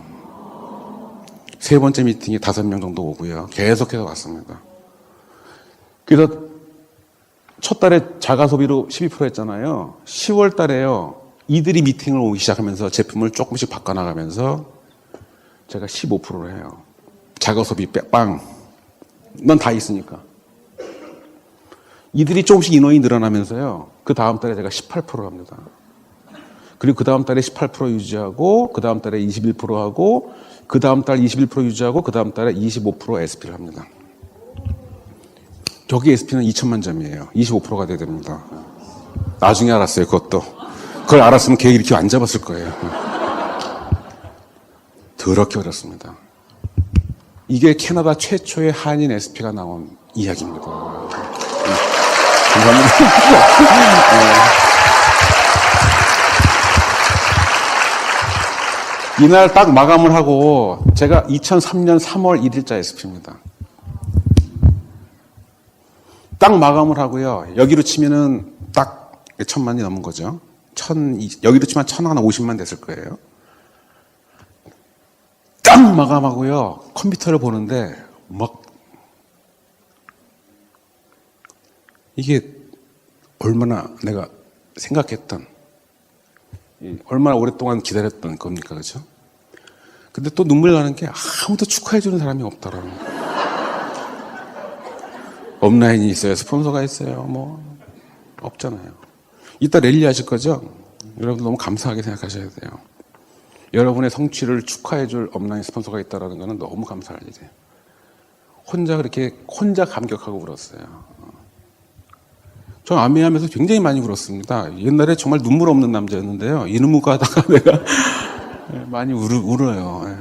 세 번째 미팅에 5명 정도 오고요. 계속해서 왔습니다. 그래서 첫 달에 자가 소비로 12% 했잖아요. 10월 달에요. 이들이 미팅을 오기 시작하면서 제품을 조금씩 바꿔나가면서 제가 15%를 해요. 자가 소비 빵. 넌 다 있으니까. 이들이 조금씩 인원이 늘어나면서요. 그 다음 달에 제가 18% 합니다. 그리고 그 다음 달에 18% 유지하고, 그 다음 달에 21% 하고, 그 다음 달 21% 유지하고, 그 다음 달에 25% SP를 합니다. 저기 SP는 2천만 점이에요. 25%가 돼야 됩니다. 나중에 알았어요, 그것도. 그걸 알았으면 계획 이렇게 안 잡았을 거예요. 더럽게 어렵습니다. 이게 캐나다 최초의 한인 SP가 나온 이야기입니다. 감사합니다. 이날 딱 마감을 하고 제가 2003년 3월 1일자 SP입니다. 딱 마감을 하고요. 여기로 치면은 딱 1,000만이 넘은 거죠. 여기로 치면 1,050만 됐을 거예요. 딱 마감하고요. 컴퓨터를 보는데 막 이게 얼마나 내가 생각했던, 얼마나 오랫동안 기다렸던 겁니까, 그렇죠? 근데 또 눈물 나는 게 아무도 축하해주는 사람이 없더라고요. 업라인이 있어요, 스폰서가 있어요, 뭐 없잖아요. 이따 랠리 하실 거죠? 여러분 너무 감사하게 생각하셔야 돼요. 여러분의 성취를 축하해줄 업라인 스폰서가 있다는 거는 너무 감사할 일이에요. 혼자 감격하고 울었어요. 저 아메하면서 굉장히 많이 울었습니다. 옛날에 정말 눈물 없는 남자였는데요. 이놈무가 하다가 내가 많이 울어요.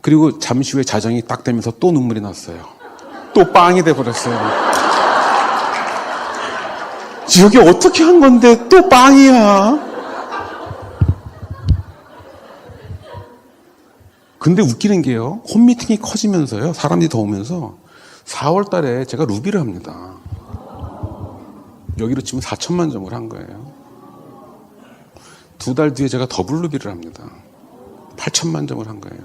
그리고 잠시 후에 자정이 딱 되면서 또 눈물이 났어요. 또 빵이 돼버렸어요. 저게 어떻게 한 건데 또 빵이야? 근데 웃기는 게요. 홈미팅이 커지면서요. 사람들이 더 오면서 4월 달에 제가 루비를 합니다. 여기로 치면 4천만 점을 한 거예요. 2달 뒤에 제가 더블 루비를 합니다. 8천만 점을 한 거예요.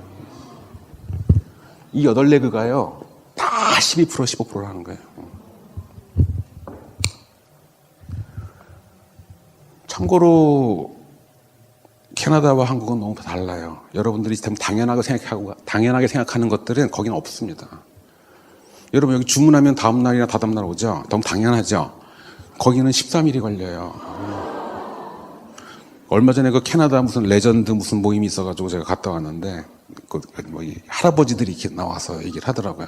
이 8레그가요. 다 12%, 15%를 하는 거예요. 참고로 캐나다와 한국은 너무 달라요. 여러분들이 당연하게 생각하는 것들은 거기는 없습니다. 여러분 여기 주문하면 다음 날이나 다다음 날 오죠? 너무 당연하죠? 거기는 13일이 걸려요. 얼마 전에 그 캐나다 무슨 레전드 무슨 모임이 있어가지고 제가 갔다 왔는데, 할아버지들이 이렇게 나와서 얘기를 하더라고요.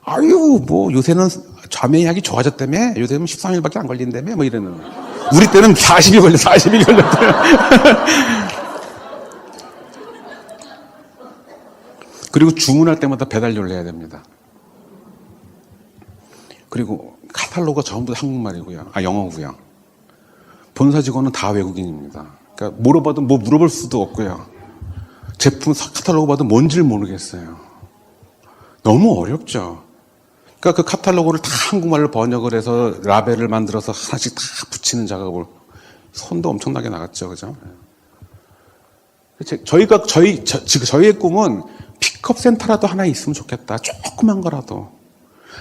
아유, 뭐, 요새는 자매약이 좋아졌다며? 요새는 13일밖에 안 걸린다며? 뭐 이러는. 우리 때는 40일 걸렸대요. 그리고 주문할 때마다 배달료를 내야 됩니다. 그리고 카탈로그가 전부 다 한국말이고요. 영어고요. 본사 직원은 다 외국인입니다. 그러니까 물어봐도 뭐 물어볼 수도 없고요. 제품 카탈로그 봐도 뭔지를 모르겠어요. 너무 어렵죠. 그러니까 그 카탈로그를 다 한국말로 번역을 해서 라벨을 만들어서 하나씩 다 붙이는 작업을 손도 엄청나게 나갔죠, 그죠? 저희의 꿈은 픽업 센터라도 하나 있으면 좋겠다. 조그만 거라도.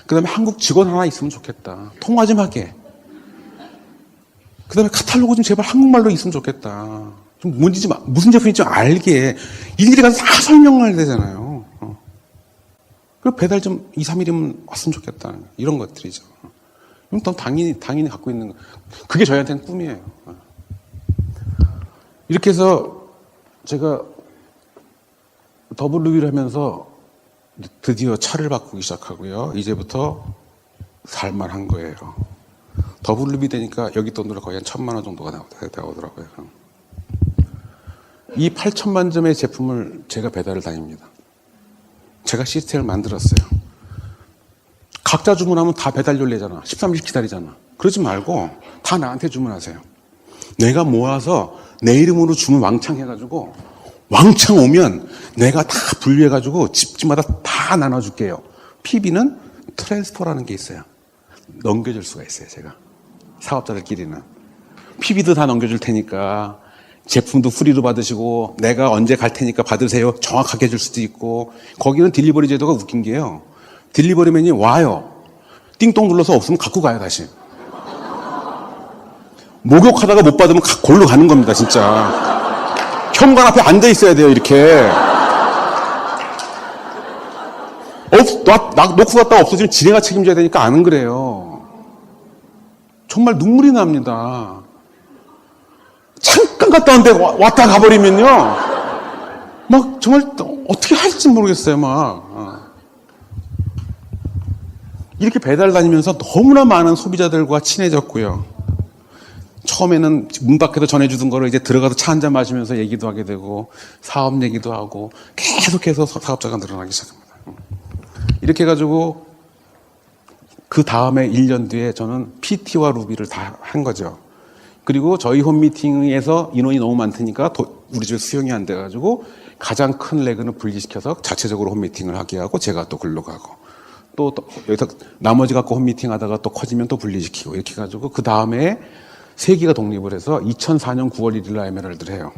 그 다음에 한국 직원 하나 있으면 좋겠다. 통화 좀 하게. 그 다음에 카탈로그 좀 제발 한국말로 있으면 좋겠다. 좀 뭔지 좀, 무슨 제품인지 좀 알게. 일일이 가서 다 설명을 해야 되잖아요. 그리고 배달 좀 2, 3일이면 왔으면 좋겠다. 이런 것들이죠. 그럼 또 당연히 갖고 있는 거. 그게 저희한테는 꿈이에요. 이렇게 해서 제가 더블루비를 하면서 드디어 차를 바꾸기 시작하고요. 이제부터 살만한 거예요. 더블루비 되니까 여기 돈으로 거의 한 1,000만 원 정도가 나오더라고요. 이 8,000만 점의 제품을 제가 배달을 다닙니다. 제가 시스템을 만들었어요. 각자 주문하면 다 배달료 내잖아. 13일 기다리잖아. 그러지 말고 다 나한테 주문하세요. 내가 모아서 내 이름으로 주문 왕창 해가지고 왕창 오면 내가 다 분류해가지고 집집마다 다 나눠줄게요. PB는 트랜스퍼라는 게 있어요. 넘겨줄 수가 있어요, 제가. 사업자들끼리는. PB도 다 넘겨줄 테니까 제품도 프리로 받으시고 내가 언제 갈 테니까 받으세요. 정확하게 해줄 수도 있고. 거기는 딜리버리 제도가 웃긴 게요. 딜리버리맨이 와요. 띵동 눌러서 없으면 갖고 가요, 다시. 목욕하다가 못 받으면 골로 가는 겁니다, 진짜. 현관 앞에 앉아 있어야 돼요, 이렇게. 놓고 갔다가 없어지면 지네가 책임져야 되니까 안 그래요. 정말 눈물이 납니다. 잠깐 갔다 왔는데 왔다 가버리면요. 막 정말 어떻게 할지 모르겠어요, 막. 이렇게 배달 다니면서 너무나 많은 소비자들과 친해졌고요. 처음에는 문 밖에서 전해주던 거를 이제 들어가서 차 한잔 마시면서 얘기도 하게 되고 사업 얘기도 하고 계속해서 사업자가 늘어나기 시작합니다. 이렇게 해가지고 그 다음에 1년 뒤에 저는 PT와 루비를 다 한 거죠. 그리고 저희 홈미팅에서 인원이 너무 많으니까 우리 집에 수용이 안 돼가지고 가장 큰 레그는 분리시켜서 자체적으로 홈미팅을 하게 하고 제가 또 글로 가고 또 여기서 나머지 갖고 홈미팅 하다가 또 커지면 또 분리시키고 이렇게 해가지고 그 다음에 세기가 독립을 해서 2004년 9월 1일 날 에메랄드를 해요.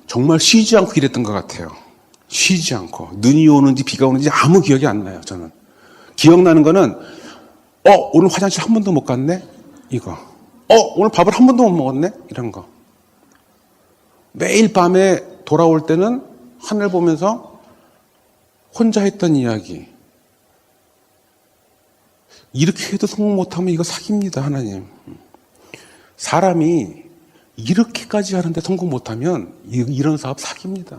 정말 쉬지 않고 일했던 것 같아요. 쉬지 않고. 눈이 오는지 비가 오는지 아무 기억이 안 나요, 저는. 기억나는 거는, 오늘 화장실 한 번도 못 갔네? 이거. 오늘 밥을 한 번도 못 먹었네? 이런 거. 매일 밤에 돌아올 때는 하늘 보면서 혼자 했던 이야기. 이렇게 해도 성공 못하면 이거 사기입니다, 하나님. 사람이 이렇게까지 하는데 성공 못하면 이런 사업 사기입니다.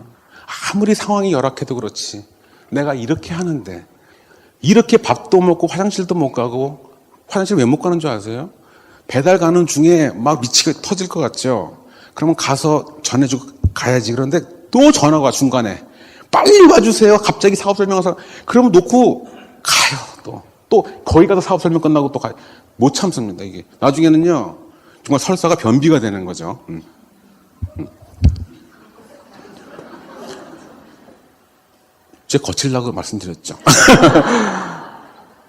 아무리 상황이 열악해도 그렇지. 내가 이렇게 하는데 이렇게 밥도 먹고 화장실도 못 가고 화장실 왜 못 가는 줄 아세요? 배달 가는 중에 막 미치게 터질 것 같죠? 그러면 가서 전해주고 가야지. 그런데 또 전화가 와, 중간에. 빨리 와주세요. 갑자기 사업 설명해서. 그러면 놓고 가요, 또 거기 가서 사업 설명 끝나고 또 가요. 못 참습니다, 이게. 나중에는요, 정말 설사가 변비가 되는 거죠. 제가 거칠다고 말씀드렸죠.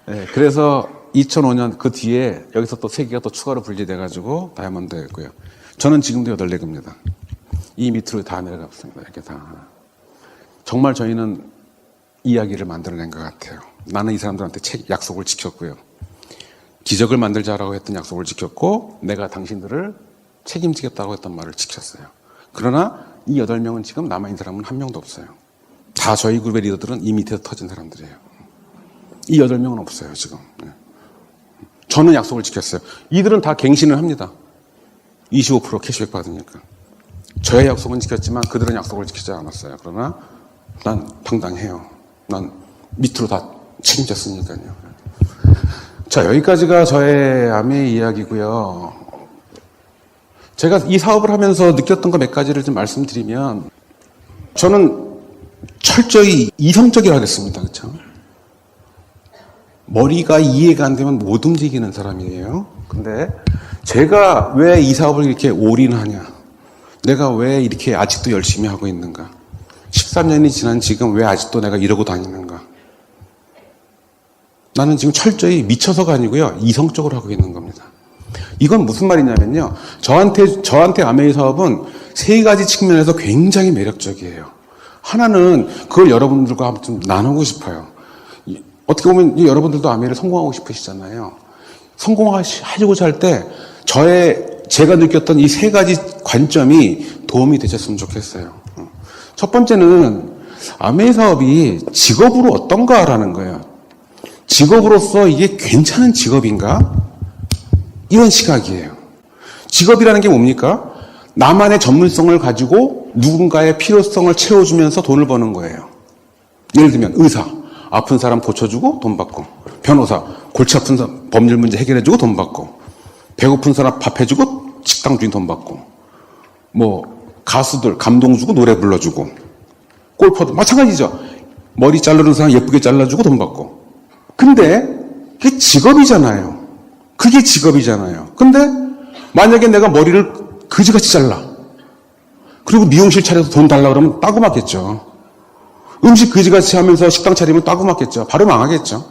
네, 그래서 2005년 그 뒤에 여기서 또 3개가 또 추가로 분리돼가지고 다이아몬드였고요. 저는 지금도 8레그입니다. 이 밑으로 다 내려갔습니다. 이렇게 다. 정말 저희는 이야기를 만들어낸 것 같아요. 나는 이 사람들한테 약속을 지켰고요. 기적을 만들자라고 했던 약속을 지켰고 내가 당신들을 책임지겠다고 했던 말을 지켰어요. 그러나 이 8명은 지금 남아있는 사람은 한 명도 없어요. 다 저희 그룹의 리더들은 이 밑에서 터진 사람들이에요. 이 8명은 없어요, 지금. 저는 약속을 지켰어요. 이들은 다 갱신을 합니다. 25% 캐시백 받으니까. 저의 약속은 지켰지만 그들은 약속을 지키지 않았어요. 그러나 난 당당해요. 난 밑으로 다 책임졌으니까요. 자, 여기까지가 저의 아메의 이야기고요. 제가 이 사업을 하면서 느꼈던 거 몇 가지를 좀 말씀드리면 저는 철저히 이성적이라 하겠습니다. 그렇죠? 머리가 이해가 안 되면 못 움직이는 사람이에요. 근데 제가 왜 이 사업을 이렇게 올인하냐? 내가 왜 이렇게 아직도 열심히 하고 있는가? 13년이 지난 지금 왜 아직도 내가 이러고 다니는가? 나는 지금 철저히 미쳐서가 아니고요. 이성적으로 하고 있는 겁니다. 이건 무슨 말이냐면요. 저한테 아메이 사업은 세 가지 측면에서 굉장히 매력적이에요. 하나는 그걸 여러분들과 한번 좀 나누고 싶어요. 어떻게 보면 여러분들도 아메이를 성공하고 싶으시잖아요. 성공하시고자 할 때 제가 느꼈던 이 세 가지 관점이 도움이 되셨으면 좋겠어요. 첫 번째는 아메이 사업이 직업으로 어떤가라는 거예요. 직업으로서 이게 괜찮은 직업인가? 이런 시각이에요. 직업이라는 게 뭡니까? 나만의 전문성을 가지고 누군가의 필요성을 채워주면서 돈을 버는 거예요. 예를 들면 의사, 아픈 사람 고쳐주고 돈 받고, 변호사, 골치 아픈 사람 법률 문제 해결해주고 돈 받고, 배고픈 사람 밥 해주고 식당 주인 돈 받고, 가수들 감동 주고 노래 불러주고, 골퍼도 마찬가지죠. 머리 자르는 사람 예쁘게 잘라주고 돈 받고. 근데 그게 직업이잖아요. 그게 직업이잖아요. 근데 만약에 내가 머리를 그지같이 잘라. 그리고 미용실 차려서 돈 달라 그러면 따고 맞겠죠. 음식 그지같이 하면서 식당 차리면 따고 맞겠죠. 바로 망하겠죠.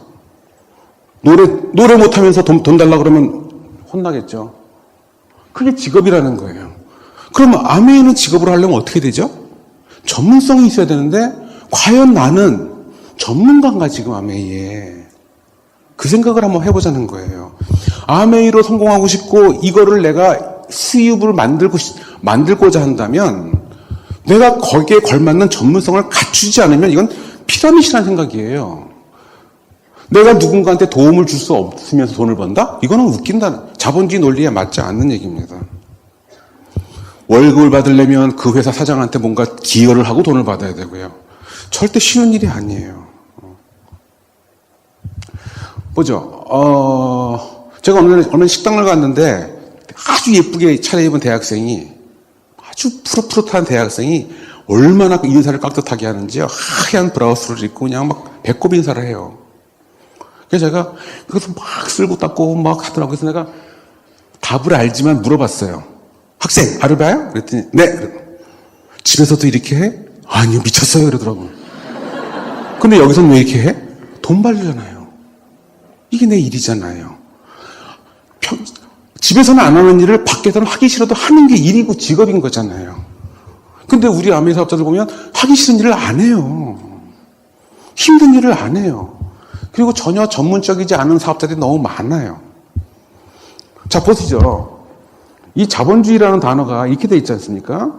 노래 못하면서 돈 달라 그러면 혼나겠죠. 그게 직업이라는 거예요. 그러면 아메이는 직업으로 하려면 어떻게 되죠? 전문성이 있어야 되는데 과연 나는 전문가인가 지금 아메이에. 그 생각을 한번 해보자는 거예요. 아메이로 성공하고 싶고 이거를 내가 수입을 만들고자 한다면 내가 거기에 걸맞는 전문성을 갖추지 않으면 이건 피라미드라는 생각이에요. 내가 누군가한테 도움을 줄 수 없으면서 돈을 번다? 이거는 웃긴다는 자본주의 논리에 맞지 않는 얘기입니다. 월급을 받으려면 그 회사 사장한테 뭔가 기여를 하고 돈을 받아야 되고요. 절대 쉬운 일이 아니에요. 보죠. 제가 얼마 식당을 갔는데 아주 예쁘게 차려입은 대학생이 아주 푸릇푸릇한 대학생이 얼마나 그 인사를 깍듯하게 하는지요. 하얀 브라우스를 입고 그냥 막 배꼽 인사를 해요. 그래서 제가 그것을 막 쓸고 닦고 막 하더라고요. 그래서 내가 답을 알지만 물어봤어요. 학생, 아르바요? 그랬더니 네. 집에서도 이렇게 해? 아니요, 미쳤어요. 그러더라고요. 근데 여기서는 왜 이렇게 해? 돈 벌려잖아요. 이게 내 일이잖아요. 집에서는 안 하는 일을 밖에서는 하기 싫어도 하는 게 일이고 직업인 거잖아요. 근데 우리 아메이 사업자들 보면 하기 싫은 일을 안 해요. 힘든 일을 안 해요. 그리고 전혀 전문적이지 않은 사업자들이 너무 많아요. 자, 보시죠. 이 자본주의라는 단어가 이렇게 돼 있지 않습니까?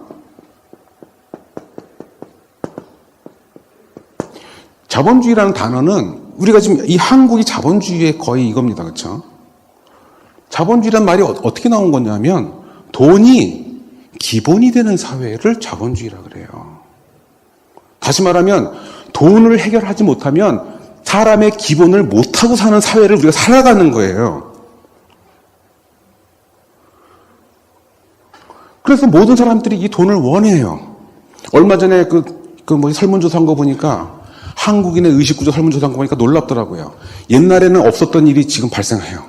자본주의라는 단어는 우리가 지금 이 한국이 자본주의의 거의 이겁니다. 그렇죠? 자본주의란 말이 어떻게 나온 거냐면 돈이 기본이 되는 사회를 자본주의라 그래요. 다시 말하면 돈을 해결하지 못하면 사람의 기본을 못하고 사는 사회를 우리가 살아가는 거예요. 그래서 모든 사람들이 이 돈을 원해요. 얼마 전에 설문조사 한 거 보니까 한국인의 의식구조 설문조사 한 거 보니까 놀랍더라고요. 옛날에는 없었던 일이 지금 발생해요.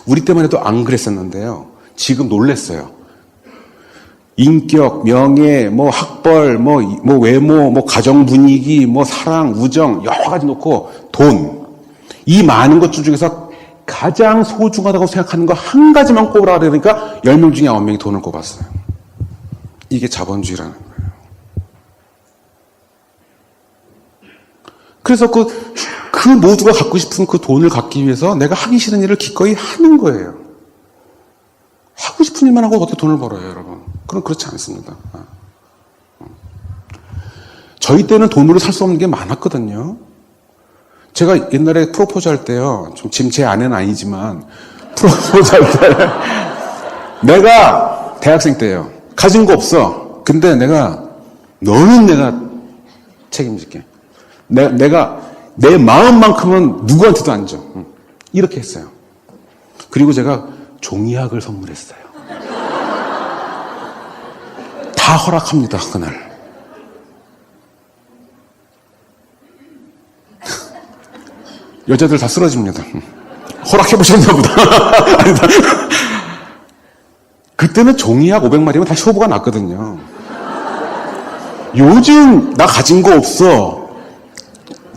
우리 때만 해도 안 그랬었는데요. 지금 놀랬어요. 인격, 명예, 학벌, 외모, 가정 분위기, 사랑, 우정, 여러 가지 놓고 돈. 이 많은 것들 중에서 가장 소중하다고 생각하는 거 한 가지만 꼽으라 그러니까 10명 중에 9명이 돈을 꼽았어요. 이게 자본주의라는 거예요. 그래서 그 모두가 갖고 싶은 그 돈을 갖기 위해서 내가 하기 싫은 일을 기꺼이 하는 거예요. 하고 싶은 일만 하고 어떻게 돈을 벌어요, 여러분? 그럼 그렇지 않습니다. 저희 때는 돈으로 살 수 없는 게 많았거든요. 제가 옛날에 프로포즈 할 때요, 지금 제 아내는 아니지만, 프로포즈 할 때, 내가 대학생 때요, 가진 거 없어. 근데 너는 내가 책임질게. 내가 내 마음만큼은 누구한테도 안 줘. 이렇게 했어요. 그리고 제가 종이학을 선물했어요. 다 허락합니다, 그날. 여자들 다 쓰러집니다. 허락해보셨나 보다. 아니다. 그때는 종이약 500마리면 다시 호부가 났거든요. 요즘 나 가진 거 없어.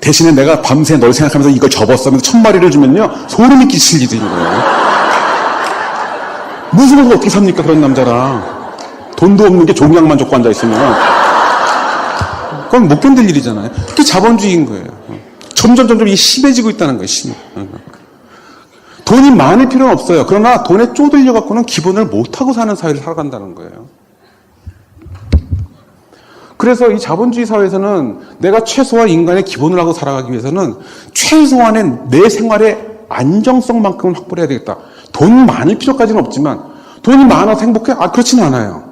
대신에 내가 밤새 널 생각하면서 이걸 접었어. 1000마리를 주면요. 소름이 끼칠 일인 거예요. 무슨 거 어떻게 삽니까? 그런 남자랑. 돈도 없는 게 종약만 줬고 앉아있으면. 그건 못 견딜 일이잖아요. 그게 자본주의인 거예요. 점점 이게 심해지고 있다는 거예요. 심해. 돈이 많을 필요는 없어요. 그러나 돈에 쪼들려 갖고는 기본을 못하고 사는 사회를 살아간다는 거예요. 그래서 이 자본주의 사회에서는 내가 최소한 인간의 기본을 하고 살아가기 위해서는 최소한의 내 생활의 안정성만큼은 확보를 해야 되겠다. 돈 많을 필요까지는 없지만 돈이 많아서 행복해? 그렇지는 않아요.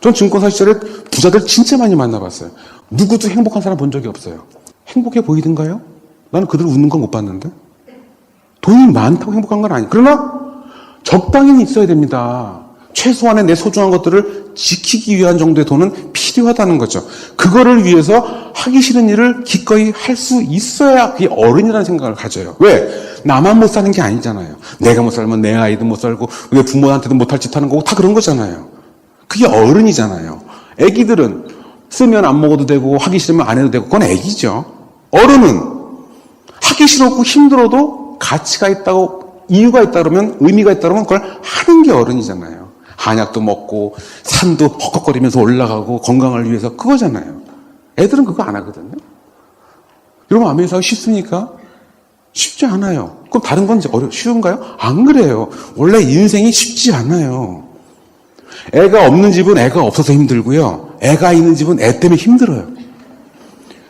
전 증권사 시절에 부자들 진짜 많이 만나봤어요. 누구도 행복한 사람 본 적이 없어요. 행복해 보이던가요? 나는 그들 웃는 건 못 봤는데. 돈이 많다고 행복한 건 아니에요. 그러나 적당히는 있어야 됩니다. 최소한의 내 소중한 것들을 지키기 위한 정도의 돈은 필요하다는 거죠. 그거를 위해서 하기 싫은 일을 기꺼이 할 수 있어야 그게 어른이라는 생각을 가져요. 왜? 나만 못 사는 게 아니잖아요. 내가 못 살면 내 아이도 못 살고 내 부모한테도 못할 짓 하는 거고 다 그런 거잖아요. 그게 어른이잖아요. 애기들은 쓰면 안 먹어도 되고 하기 싫으면 안 해도 되고 그건 애기죠. 어른은 하기 싫었고 힘들어도 가치가 있다고 이유가 있다 그러면 의미가 있다 그러면 그걸 하는 게 어른이잖아요. 한약도 먹고 산도 헉헉거리면서 올라가고 건강을 위해서 그거잖아요. 애들은 그거 안 하거든요. 여러분 아메이 사업 쉽습니까? 쉽지 않아요. 그럼 다른 건 쉬운가요? 안 그래요. 원래 인생이 쉽지 않아요. 애가 없는 집은 애가 없어서 힘들고요. 애가 있는 집은 애 때문에 힘들어요.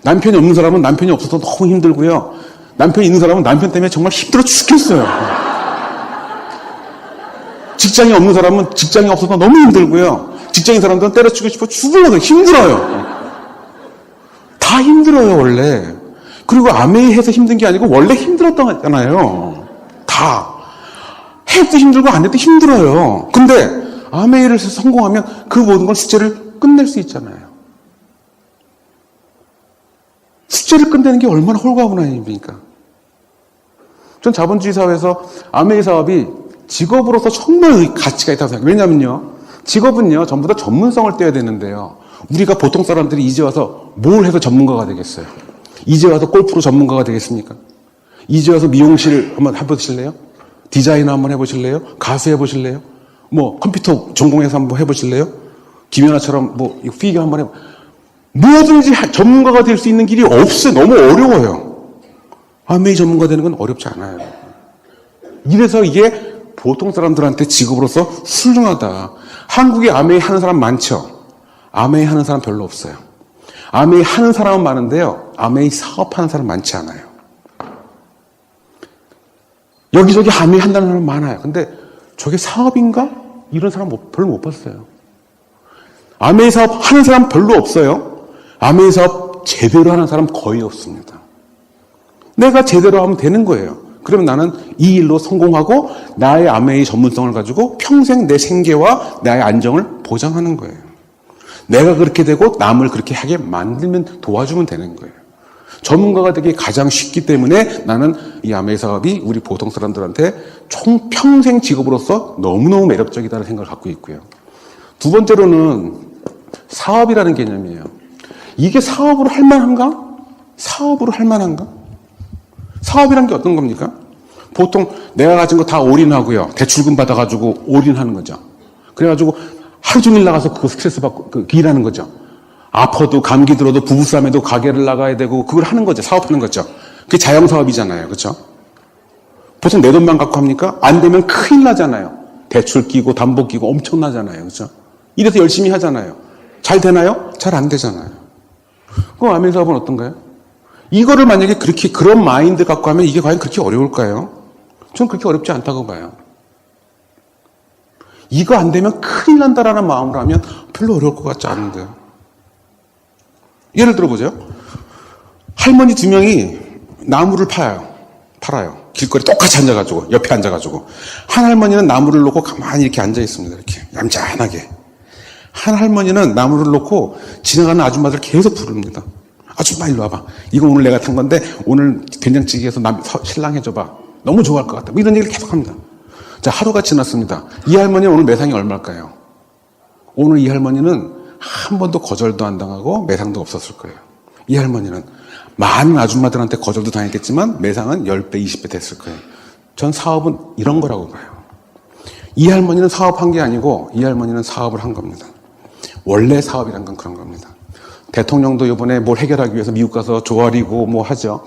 남편이 없는 사람은 남편이 없어서 너무 힘들고요. 남편이 있는 사람은 남편 때문에 정말 힘들어 죽겠어요. 직장이 없는 사람은 직장이 없어서 너무 힘들고요. 직장인 사람들은 때려치고 싶어 죽으려고 힘들어요. 다 힘들어요, 원래. 그리고 아메이 해서 힘든 게 아니고 원래 힘들었던 거잖아요. 다. 해도 힘들고 안 해도 힘들어요. 근데 아메이를 해서 성공하면 그 모든 걸 숙제를 끝낼 수 있잖아요. 숙제를 끝내는 게 얼마나 홀가분 아닙니까? 전 자본주의 사회에서 아메이 사업이 직업으로서 정말 가치가 있다고 생각해요. 왜냐면요. 직업은요. 전부 다 전문성을 떼야 되는데요. 우리가 보통 사람들이 이제 와서 뭘 해서 전문가가 되겠어요? 이제 와서 골프로 전문가가 되겠습니까? 이제 와서 미용실 한번 해보실래요? 디자이너 한번 해보실래요? 가수 해보실래요? 뭐 컴퓨터 전공해서 한번 해보실래요? 김연아처럼 뭐 피겨 한번 해보. 뭐든지 전문가가 될 수 있는 길이 없어요. 너무 어려워요. 아메이 전문가 되는 건 어렵지 않아요. 이래서 이게 보통 사람들한테 직업으로서 훌륭하다. 한국에 아메이 하는 사람 많죠? 아메이 하는 사람 별로 없어요. 아메이 하는 사람은 많은데요. 아메이 사업하는 사람 많지 않아요. 여기저기 아메이 한다는 사람 많아요. 근데 저게 사업인가? 이런 사람 별로 못 봤어요. 아메이 사업 하는 사람 별로 없어요. 아메이 사업 제대로 하는 사람 거의 없습니다. 내가 제대로 하면 되는 거예요. 그러면 나는 이 일로 성공하고 나의 아메이 전문성을 가지고 평생 내 생계와 나의 안정을 보장하는 거예요. 내가 그렇게 되고 남을 그렇게 하게 만들면 도와주면 되는 거예요. 전문가가 되기 가장 쉽기 때문에 나는 이 아메이 사업이 우리 보통 사람들한테 평생 직업으로서 너무너무 매력적이다는 생각을 갖고 있고요. 두 번째로는 사업이라는 개념이에요. 이게 사업으로 할 만한가? 사업으로 할 만한가? 사업이란 게 어떤 겁니까? 보통 내가 가진 거 다 올인하고요. 대출금 받아가지고 올인하는 거죠. 그래가지고 하루 종일 나가서 그거 스트레스 받고 일하는 거죠. 아파도 감기 들어도 부부싸움에도 가게를 나가야 되고 그걸 하는 거죠. 사업하는 거죠. 그게 자영사업이잖아요. 그렇죠? 보통 내 돈만 갖고 합니까? 안 되면 큰일 나잖아요. 대출 끼고 담보 끼고 엄청나잖아요. 그렇죠? 이래서 열심히 하잖아요. 잘 되나요? 잘 안 되잖아요. 그럼 아메이 사업은 어떤가요? 이거를 만약에 그런 마인드 갖고 하면 이게 과연 그렇게 어려울까요? 저는 그렇게 어렵지 않다고 봐요. 이거 안 되면 큰일 난다라는 마음으로 하면 별로 어려울 것 같지 않은데요. 예를 들어보죠. 할머니 2명이 나무를 팔아요. 길거리 똑같이 앉아가지고, 옆에 앉아가지고. 한 할머니는 나무를 놓고 가만히 이렇게 앉아있습니다. 이렇게. 얌전하게. 한 할머니는 나무를 놓고 지나가는 아줌마들 계속 부릅니다. 아줌마 일로 와봐. 이거 오늘 내가 탄 건데 오늘 된장찌개에서 신랑 해줘봐. 너무 좋아할 것 같다. 뭐 이런 얘기를 계속 합니다. 자, 하루가 지났습니다. 이 할머니는 오늘 매상이 얼마일까요? 오늘 이 할머니는 한 번도 거절도 안 당하고 매상도 없었을 거예요. 이 할머니는 많은 아줌마들한테 거절도 당했겠지만 매상은 10배, 20배 됐을 거예요. 전 사업은 이런 거라고 봐요. 이 할머니는 사업한 게 아니고 이 할머니는 사업을 한 겁니다. 원래 사업이란 건 그런 겁니다. 대통령도 이번에 뭘 해결하기 위해서 미국 가서 조아리고 뭐 하죠.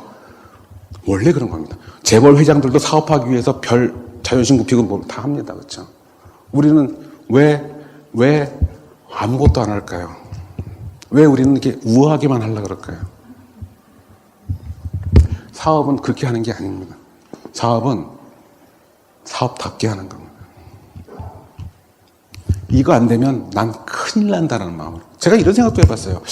원래 그런 겁니다. 재벌 회장들도 사업하기 위해서 별 자존심 굽히고 뭐 다 합니다. 그렇죠? 우리는 왜 아무것도 안 할까요? 왜 우리는 이렇게 우아하게만 하려고 그럴까요? 사업은 그렇게 하는 게 아닙니다. 사업은 사업답게 하는 겁니다. 이거 안 되면 난 큰일 난다는 마음으로. 제가 이런 생각도 해봤어요.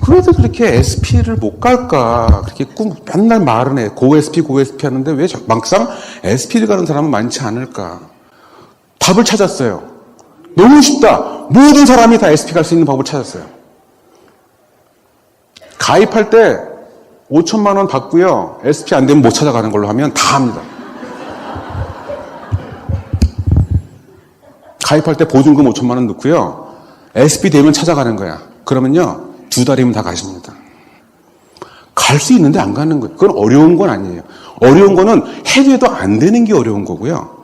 그래도 그렇게 SP를 못 갈까? 그렇게 맨날 말은 해. 고 SP 하는데 왜 막상 SP를 가는 사람은 많지 않을까? 답을 찾았어요. 너무 쉽다. 모든 사람이 다 SP 갈 수 있는 법을 찾았어요. 가입할 때 5천만 원 받고요. SP 안 되면 못 찾아가는 걸로 하면 다 합니다. 가입할 때 보증금 5천만 원 넣고요. SP 되면 찾아가는 거야. 그러면요. 2달이면 다 가십니다. 갈 수 있는데 안 가는 거예요. 그건 어려운 건 아니에요. 어려운 거는 해도 안 되는 게 어려운 거고요.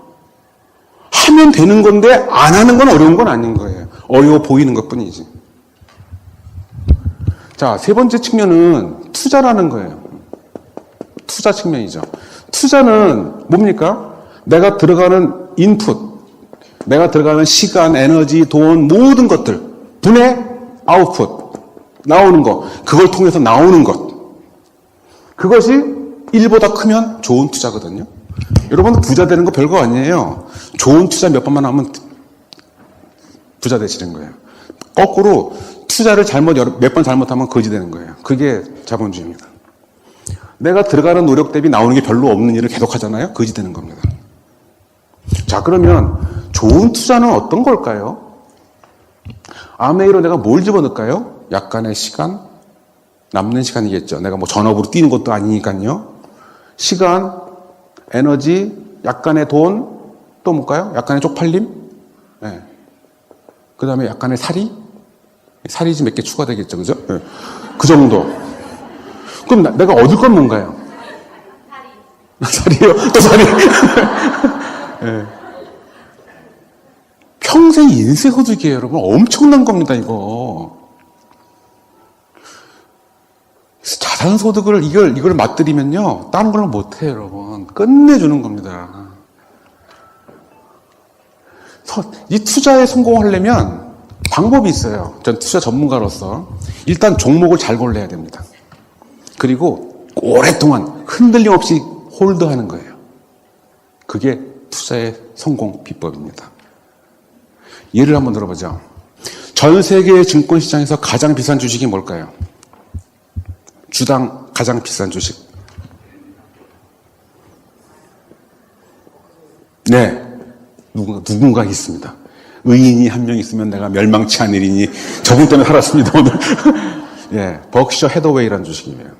하면 되는 건데 안 하는 건 어려운 건 아닌 거예요. 어려워 보이는 것 뿐이지. 자, 세 번째 측면은 투자라는 거예요. 투자 측면이죠. 투자는 뭡니까? 내가 들어가는 인풋, 내가 들어가는 시간, 에너지, 돈, 모든 것들, 분의 아웃풋, 나오는 거, 그걸 통해서 나오는 것. 그것이 1보다 크면 좋은 투자거든요. 여러분 부자 되는 거 별거 아니에요. 좋은 투자 몇 번만 하면 부자 되시는 거예요. 거꾸로 투자를 몇 번 잘못하면 거지 되는 거예요. 그게 자본주의입니다. 내가 들어가는 노력 대비 나오는 게 별로 없는 일을 계속 하잖아요. 거지 되는 겁니다. 자, 그러면 좋은 투자는 어떤 걸까요? 아메이로 내가 뭘 집어넣을까요? 약간의 시간, 남는 시간이겠죠. 내가 뭐 전업으로 뛰는 것도 아니니까요. 시간, 에너지, 약간의 돈, 또 뭘까요? 약간의 쪽팔림? 네. 그 다음에 약간의 살이 몇 개 추가되겠죠. 그죠? 네. 그 정도. 그럼 내가 얻을 건 뭔가요? 살이요? 또 살이. 네. 평생 인쇄 소득이에요, 여러분. 엄청난 겁니다, 이거. 자산 소득을 이걸 맛들이면요, 다른 걸로 못해요, 여러분. 끝내주는 겁니다. 이 투자에 성공하려면 방법이 있어요. 전 투자 전문가로서 일단 종목을 잘 골라야 됩니다. 그리고 오랫동안 흔들림 없이 홀드하는 거예요. 그게 투자의 성공 비법입니다. 예를 한번 들어보죠. 전 세계 증권시장에서 가장 비싼 주식이 뭘까요? 주당 가장 비싼 주식. 네. 누군가 있습니다. 의인이 한 명 있으면 내가 멸망치 않으리니 저분 때문에 살았습니다, 오늘. 예. 벅셔 해더웨이라는 주식이에요.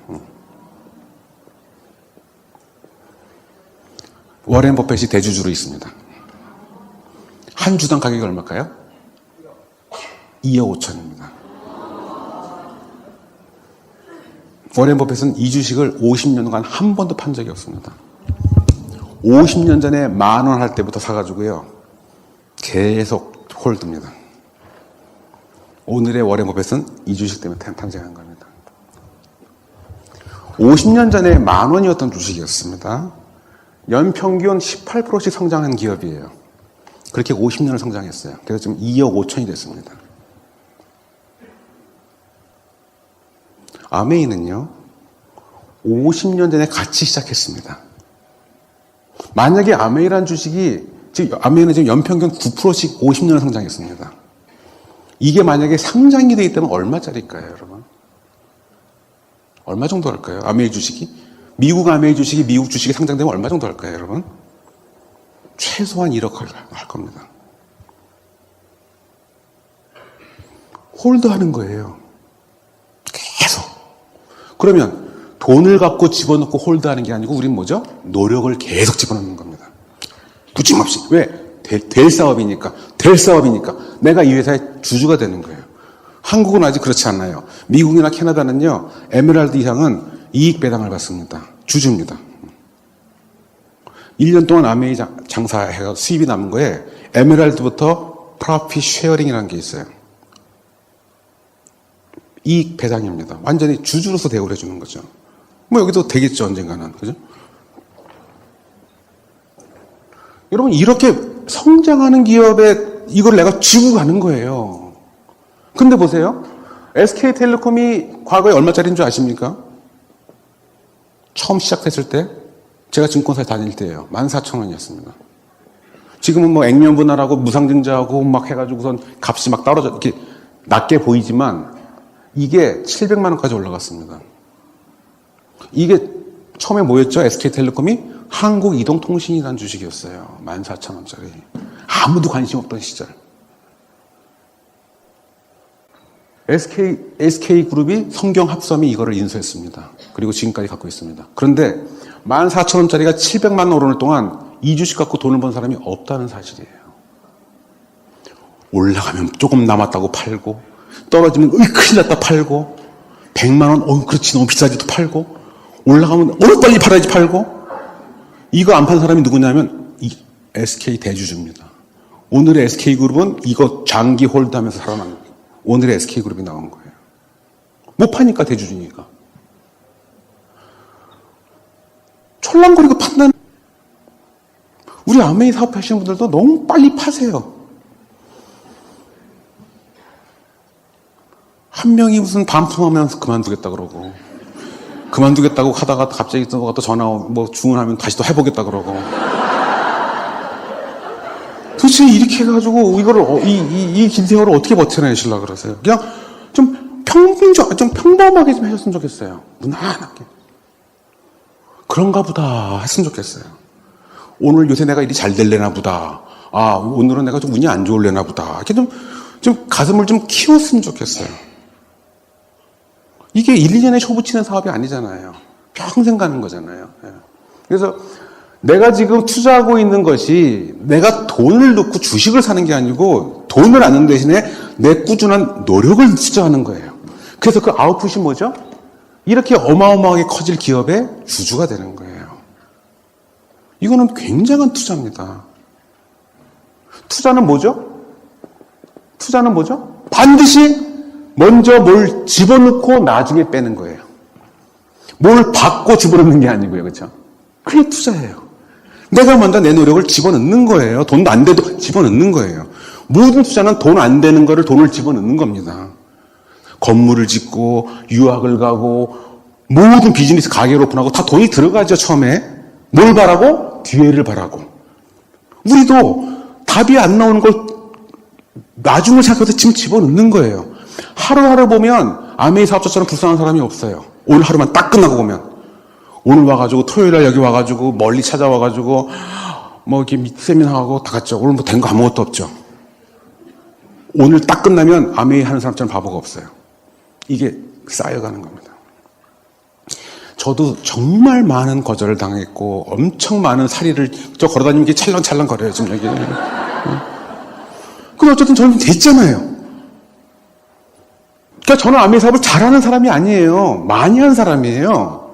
워렌 버핏이 대주주로 있습니다. 한 주당 가격이 얼마일까요? 2억 5천입니다. 워렌 버핏은 이 주식을 50년간 한 번도 판 적이 없습니다. 50년 전에 10,000원 할 때부터 사가지고요. 계속 홀드입니다. 오늘의 워렌 버핏은 이 주식 때문에 탄생한 겁니다. 50년 전에 10,000원이었던 주식이었습니다. 연평균 18%씩 성장한 기업이에요. 그렇게 50년을 성장했어요. 그래서 지금 2억 5천이 됐습니다. 아메이는요, 50년 전에 같이 시작했습니다. 만약에 아메이라는 주식이, 아메이는 지금 연평균 9%씩 50년을 성장했습니다. 이게 만약에 상장이 되기 때문에 얼마짜리일까요, 여러분? 얼마 정도 할까요? 아메이 주식이? 미국 아메이 주식이 미국 주식이 상장되면 얼마 정도 할까요, 여러분? 최소한 1억 할 겁니다. 홀드하는 거예요. 계속. 그러면 돈을 갖고 집어넣고 홀드하는 게 아니고 우린 뭐죠? 노력을 계속 집어넣는 겁니다. 꾸준없이. 왜? 될 사업이니까. 될 사업이니까. 내가 이 회사의 주주가 되는 거예요. 한국은 아직 그렇지 않아요. 미국이나 캐나다는요. 에메랄드 이상은 이익 배당을 받습니다. 주주입니다. 1년 동안 아메이 장사해서 수입이 남은 거에 에메랄드부터 프로핏 쉐어링이라는 게 있어요. 이익 배당입니다. 완전히 주주로서 대우를 해주는 거죠. 뭐 여기도 되겠죠, 언젠가는. 그죠? 여러분, 이렇게 성장하는 기업에 이걸 내가 쥐고 가는 거예요. 근데 보세요. SK텔레콤이 과거에 얼마짜리인 줄 아십니까? 처음 시작했을 때, 제가 증권사에 다닐 때예요. 14,000원이었습니다. 지금은 뭐 액면 분할하고 무상증자하고 막 해가지고선 값이 막 떨어져, 이렇게 낮게 보이지만, 이게 700만 원까지 올라갔습니다. 이게 처음에 뭐였죠? SK텔레콤이 한국이동통신이라는 주식이었어요. 14,000원짜리. 아무도 관심 없던 시절. SK그룹이 성경합섬이 이거를 인수했습니다. 그리고 지금까지 갖고 있습니다. 그런데 14,000원짜리가 700만 원 오르는 동안 이 주식 갖고 돈을 번 사람이 없다는 사실이에요. 올라가면 조금 남았다고 팔고, 떨어지면 큰일 났다 팔고, 100만 원, 그렇지, 너무 비싸지도 팔고, 올라가면 빨리 팔아야지 팔고. 이거 안 판 사람이 누구냐면 이 SK 대주주입니다. 오늘의 SK그룹은 이거 장기 홀드하면서 살아난 거예요. 오늘의 SK그룹이 나온 거예요. 못 파니까 대주주니까. 촐랑거리고 판단. 우리 아메이 사업하시는 분들도 너무 빨리 파세요. 한 명이 무슨 반품하면서 그만두겠다 그러고, 그만두겠다고 하다가 갑자기 또 전화 뭐 주문하면 다시 또 해보겠다 그러고. 도대체 이렇게 해가지고 이거를 이 긴 세월을 어떻게 버텨내시려고 그러세요? 그냥 좀 평범하게 좀 하셨으면 좋겠어요. 무난하게. 그런가 보다 했으면 좋겠어요. 오늘 요새 내가 일이 잘 될래나 보다. 오늘은 내가 좀 운이 안 좋을래나 보다. 이렇게 좀 가슴을 좀 키웠으면 좋겠어요. 이게 1, 2년에 쇼부치는 사업이 아니잖아요. 평생 가는 거잖아요. 그래서 내가 지금 투자하고 있는 것이 내가 돈을 넣고 주식을 사는 게 아니고 돈을 안 넣는 대신에 내 꾸준한 노력을 투자하는 거예요. 그래서 그 아웃풋이 뭐죠? 이렇게 어마어마하게 커질 기업의 주주가 되는 거예요. 이거는 굉장한 투자입니다. 투자는 뭐죠? 반드시 먼저 뭘 집어넣고 나중에 빼는 거예요. 뭘 받고 집어넣는 게 아니고요. 그렇죠? 그게 투자예요. 내가 먼저 내 노력을 집어넣는 거예요. 돈도 안 돼도 집어넣는 거예요. 모든 투자는 돈 안 되는 거를 돈을 집어넣는 겁니다. 건물을 짓고 유학을 가고 모든 비즈니스 가게를 오픈하고 다 돈이 들어가죠. 처음에. 뭘 바라고? 뒤에를 바라고. 우리도 답이 안 나오는 걸 나중을 생각해서 지금 집어넣는 거예요. 하루하루 보면 아메이 사업자처럼 불쌍한 사람이 없어요. 오늘 하루만 딱 끝나고 보면. 오늘 와가지고 토요일날 여기 와가지고 멀리 찾아와가지고 뭐 이렇게 세미나하고 다 갔죠. 오늘 뭐 된 거 아무것도 없죠. 오늘 딱 끝나면 아메이 하는 사람처럼 바보가 없어요. 이게 쌓여가는 겁니다. 저도 정말 많은 거절을 당했고 엄청 많은 사리를 걸어다니면 이게 찰랑찰랑 거려요. 지금 여기. 근데 어쨌든 저는 됐잖아요. 그러니까 저는 아메이 사업을 잘하는 사람이 아니에요. 많이 한 사람이에요.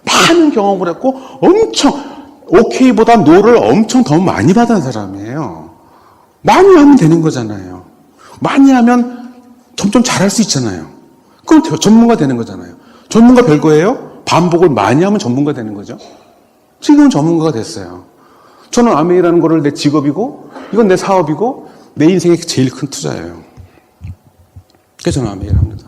많은 경험을 했고 오케이보다 노를 엄청 더 많이 받은 사람이에요. 많이 하면 되는 거잖아요. 많이 하면 점점 잘할 수 있잖아요. 그럼 전문가 되는 거잖아요. 전문가 별거예요? 반복을 많이 하면 전문가 되는 거죠. 지금은 전문가가 됐어요. 저는 아메이라는 거를 내 직업이고 이건 내 사업이고 내 인생의 제일 큰 투자예요. 그래서 저는 아메이를 합니다.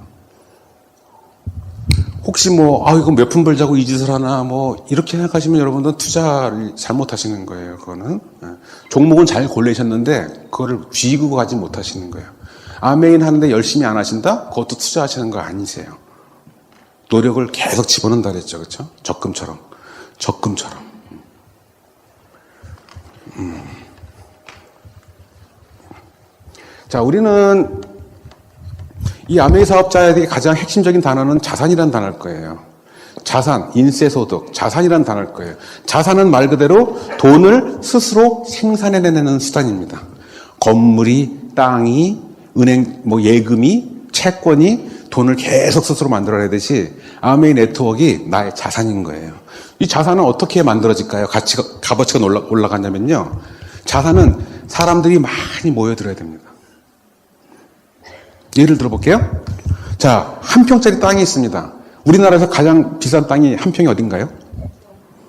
혹시 이거 몇 푼 벌자고 이 짓을 하나, 이렇게 생각하시면 여러분들은 투자를 잘못하시는 거예요, 그거는. 종목은 잘 고르셨는데, 그거를 쥐고 가지 못하시는 거예요. 아메인 하는데 열심히 안 하신다? 그것도 투자하시는 거 아니세요. 노력을 계속 집어넣는다 그랬죠, 그렇죠? 적금처럼. 자, 우리는 이 아메이 사업자에게 가장 핵심적인 단어는 자산이라는 단어일 거예요. 자산, 인세소득, 자산이라는 단어일 거예요. 자산은 말 그대로 돈을 스스로 생산해내는 수단입니다. 건물이, 땅이, 은행, 예금이, 채권이 돈을 계속 스스로 만들어내듯이 아메이 네트워크가 나의 자산인 거예요. 이 자산은 어떻게 만들어질까요? 값어치가 올라가냐면요. 자산은 사람들이 많이 모여들어야 됩니다. 예를 들어볼게요. 자, 한 평짜리 땅이 있습니다. 우리나라에서 가장 비싼 땅이 한 평이 어딘가요?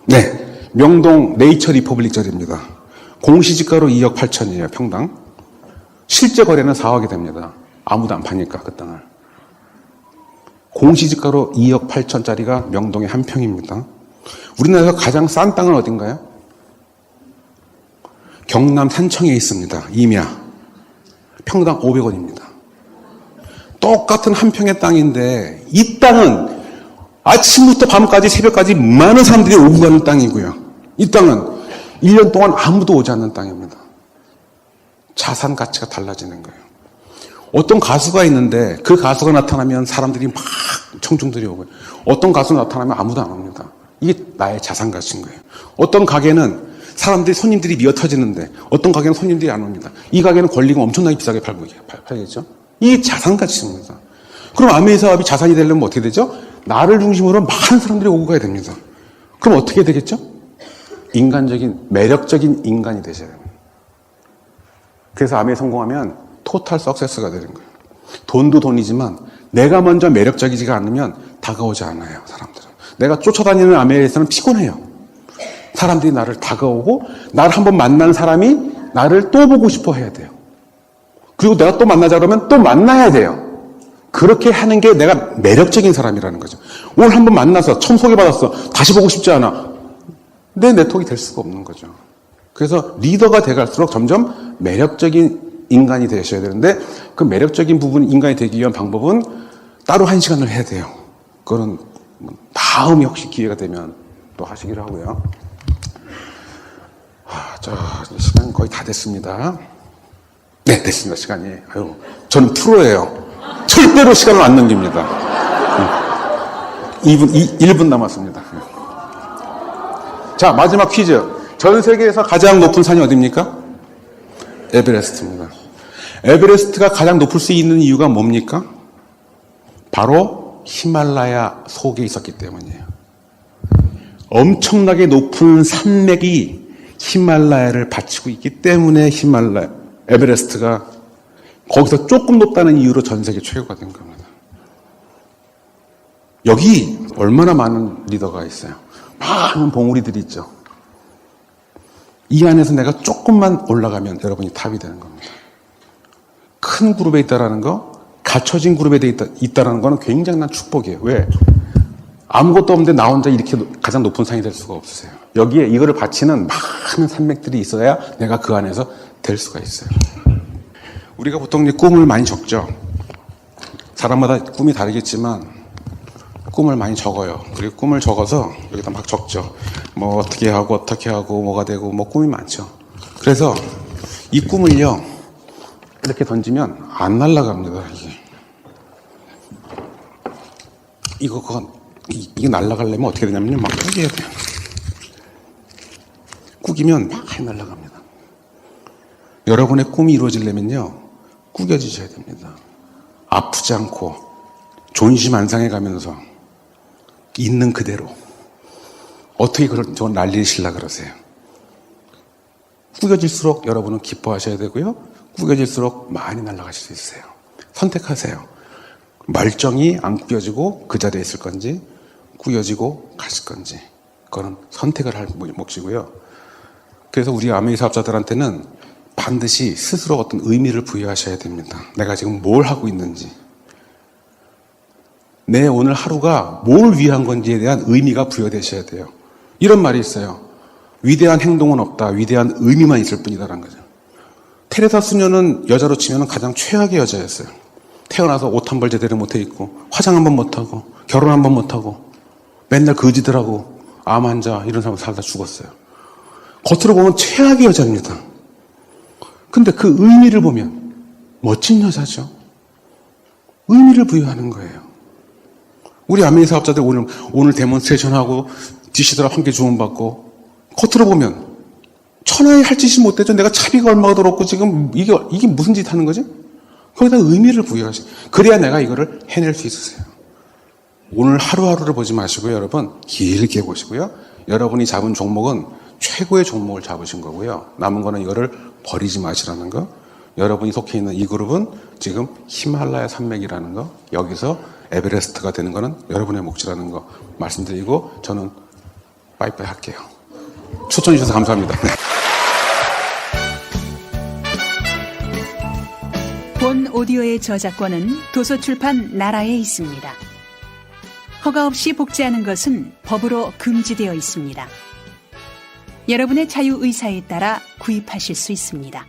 네, 명동 네이처 리퍼블릭절입니다. 공시지가로 2억 8천이에요, 평당. 실제 거래는 4억이 됩니다. 아무도 안 파니까 그 땅을. 공시지가로 2억 8천짜리가 명동의 한 평입니다. 우리나라에서 가장 싼 땅은 어딘가요? 경남 산청에 있습니다. 임야. 평당 500원입니다. 똑같은 한 평의 땅인데 이 땅은 아침부터 밤까지 새벽까지 많은 사람들이 오고 가는 땅이고요. 이 땅은 1년 동안 아무도 오지 않는 땅입니다. 자산 가치가 달라지는 거예요. 어떤 가수가 있는데 그 가수가 나타나면 사람들이 막 청중들이 오고요. 어떤 가수가 나타나면 아무도 안 옵니다. 이게 나의 자산 가치인 거예요. 어떤 가게는 손님들이 미어 터지는데 어떤 가게는 손님들이 안 옵니다. 이 가게는 권리금 엄청나게 비싸게 팔겠죠. 이게 자산 가치입니다. 그럼 아메이 사업이 자산이 되려면 어떻게 되죠? 나를 중심으로 많은 사람들이 오고 가야 됩니다. 그럼 어떻게 되겠죠? 매력적인 인간이 되셔야 됩니다. 그래서 아메이 성공하면 토탈 석세스가 되는 거예요. 돈도 돈이지만 내가 먼저 매력적이지가 않으면 다가오지 않아요, 사람들은. 내가 쫓아다니는 아메이에서는 피곤해요. 사람들이 나를 다가오고 나를 한번 만난 사람이 나를 또 보고 싶어 해야 돼요. 그리고 내가 또 만나자 그러면 또 만나야 돼요. 그렇게 하는 게 내가 매력적인 사람이라는 거죠. 오늘 한번 만나서 처음 소개받았어. 다시 보고 싶지 않아. 내 네트워크가 될 수가 없는 거죠. 그래서 리더가 돼갈수록 점점 매력적인 인간이 되셔야 되는데 그 매력적인 인간이 되기 위한 방법은 따로 1시간을 해야 돼요. 그거는 다음에 혹시 기회가 되면 또 하시기로 하고요. 시간 거의 다 됐습니다. 네, 됐습니다. 시간이. 저는 프로예요. 절대로 시간을 안 넘깁니다. 1분 남았습니다. 자, 마지막 퀴즈. 전 세계에서 가장 높은 산이 어디입니까? 에베레스트입니다. 에베레스트가 가장 높을 수 있는 이유가 뭡니까? 바로 히말라야 속에 있었기 때문이에요. 엄청나게 높은 산맥이 히말라야를 받치고 있기 때문에 에베레스트가 거기서 조금 높다는 이유로 전 세계 최고가 된 겁니다. 여기 얼마나 많은 리더가 있어요. 많은 봉우리들이 있죠. 이 안에서 내가 조금만 올라가면 여러분이 탑이 되는 겁니다. 큰 그룹에 있다라는 거, 갖춰진 그룹에 있다라는 거는 굉장한 축복이에요. 왜? 아무것도 없는데 나 혼자 이렇게 가장 높은 산이 될 수가 없으세요. 여기에 이거를 바치는 많은 산맥들이 있어야 내가 그 안에서 될 수가 있어요. 우리가 보통 꿈을 많이 적죠. 사람마다 꿈이 다르겠지만 꿈을 많이 적어요. 그리고 꿈을 적어서 여기다 막 적죠. 어떻게 하고 뭐가 되고 꿈이 많죠. 그래서 이 꿈을요 이렇게 던지면 안 날아갑니다. 이게 날아가려면 어떻게 되냐면요, 막 꾸겨야 돼요. 꾸기면 막 날아갑니다. 여러분의 꿈이 이루어지려면요 꾸겨지셔야 됩니다. 아프지 않고 존심안상해 가면서 있는 그대로. 어떻게 저 난리를 치려고 그러세요? 꾸겨질수록 여러분은 기뻐하셔야 되고요. 꾸겨질수록 많이 날아가실 수 있어요. 선택하세요. 멀쩡히 안 꾸겨지고 그 자리에 있을 건지 꾸겨지고 가실 건지. 그거는 선택을 할 몫이고요. 그래서 우리 아메이 사업자들한테는 반드시 스스로 어떤 의미를 부여하셔야 됩니다. 내가 지금 뭘 하고 있는지. 내 오늘 하루가 뭘 위한 건지에 대한 의미가 부여되셔야 돼요. 이런 말이 있어요. 위대한 행동은 없다. 위대한 의미만 있을 뿐이다라는 거죠. 테레사 수녀는 여자로 치면 가장 최악의 여자였어요. 태어나서 옷 한 벌 제대로 못해 입고 화장 한 번 못하고 결혼 한 번 못하고 맨날 거지들하고 암 환자 이런 사람 살다 죽었어요. 겉으로 보면 최악의 여자입니다. 근데 그 의미를 보면 멋진 여자죠. 의미를 부여하는 거예요. 우리 아메리 사업자들 오늘 데몬스트레이션하고 DC들하고 함께 주문받고 겉으로 보면 천하에 할 짓이 못 되죠. 내가 차비가 얼마가 들었고 지금 이게 무슨 짓 하는 거지? 거기다 의미를 부여하시. 그래야 내가 이거를 해낼 수 있으세요. 오늘 하루하루를 보지 마시고요. 여러분 길게 보시고요. 여러분이 잡은 종목은 최고의 종목을 잡으신 거고요. 남은 거는 이거를 버리지 마시라는 거. 여러분이 속해 있는 이 그룹은 지금 히말라야 산맥이라는 거. 여기서 에베레스트가 되는 거는 여러분의 몫이라는 거 말씀드리고 저는 빠이빠이 할게요. 초청해 주셔서 감사합니다. 본 오디오의 저작권은 도서출판 나라에 있습니다. 허가 없이 복제하는 것은 법으로 금지되어 있습니다. 여러분의 자유의사에 따라 구입하실 수 있습니다.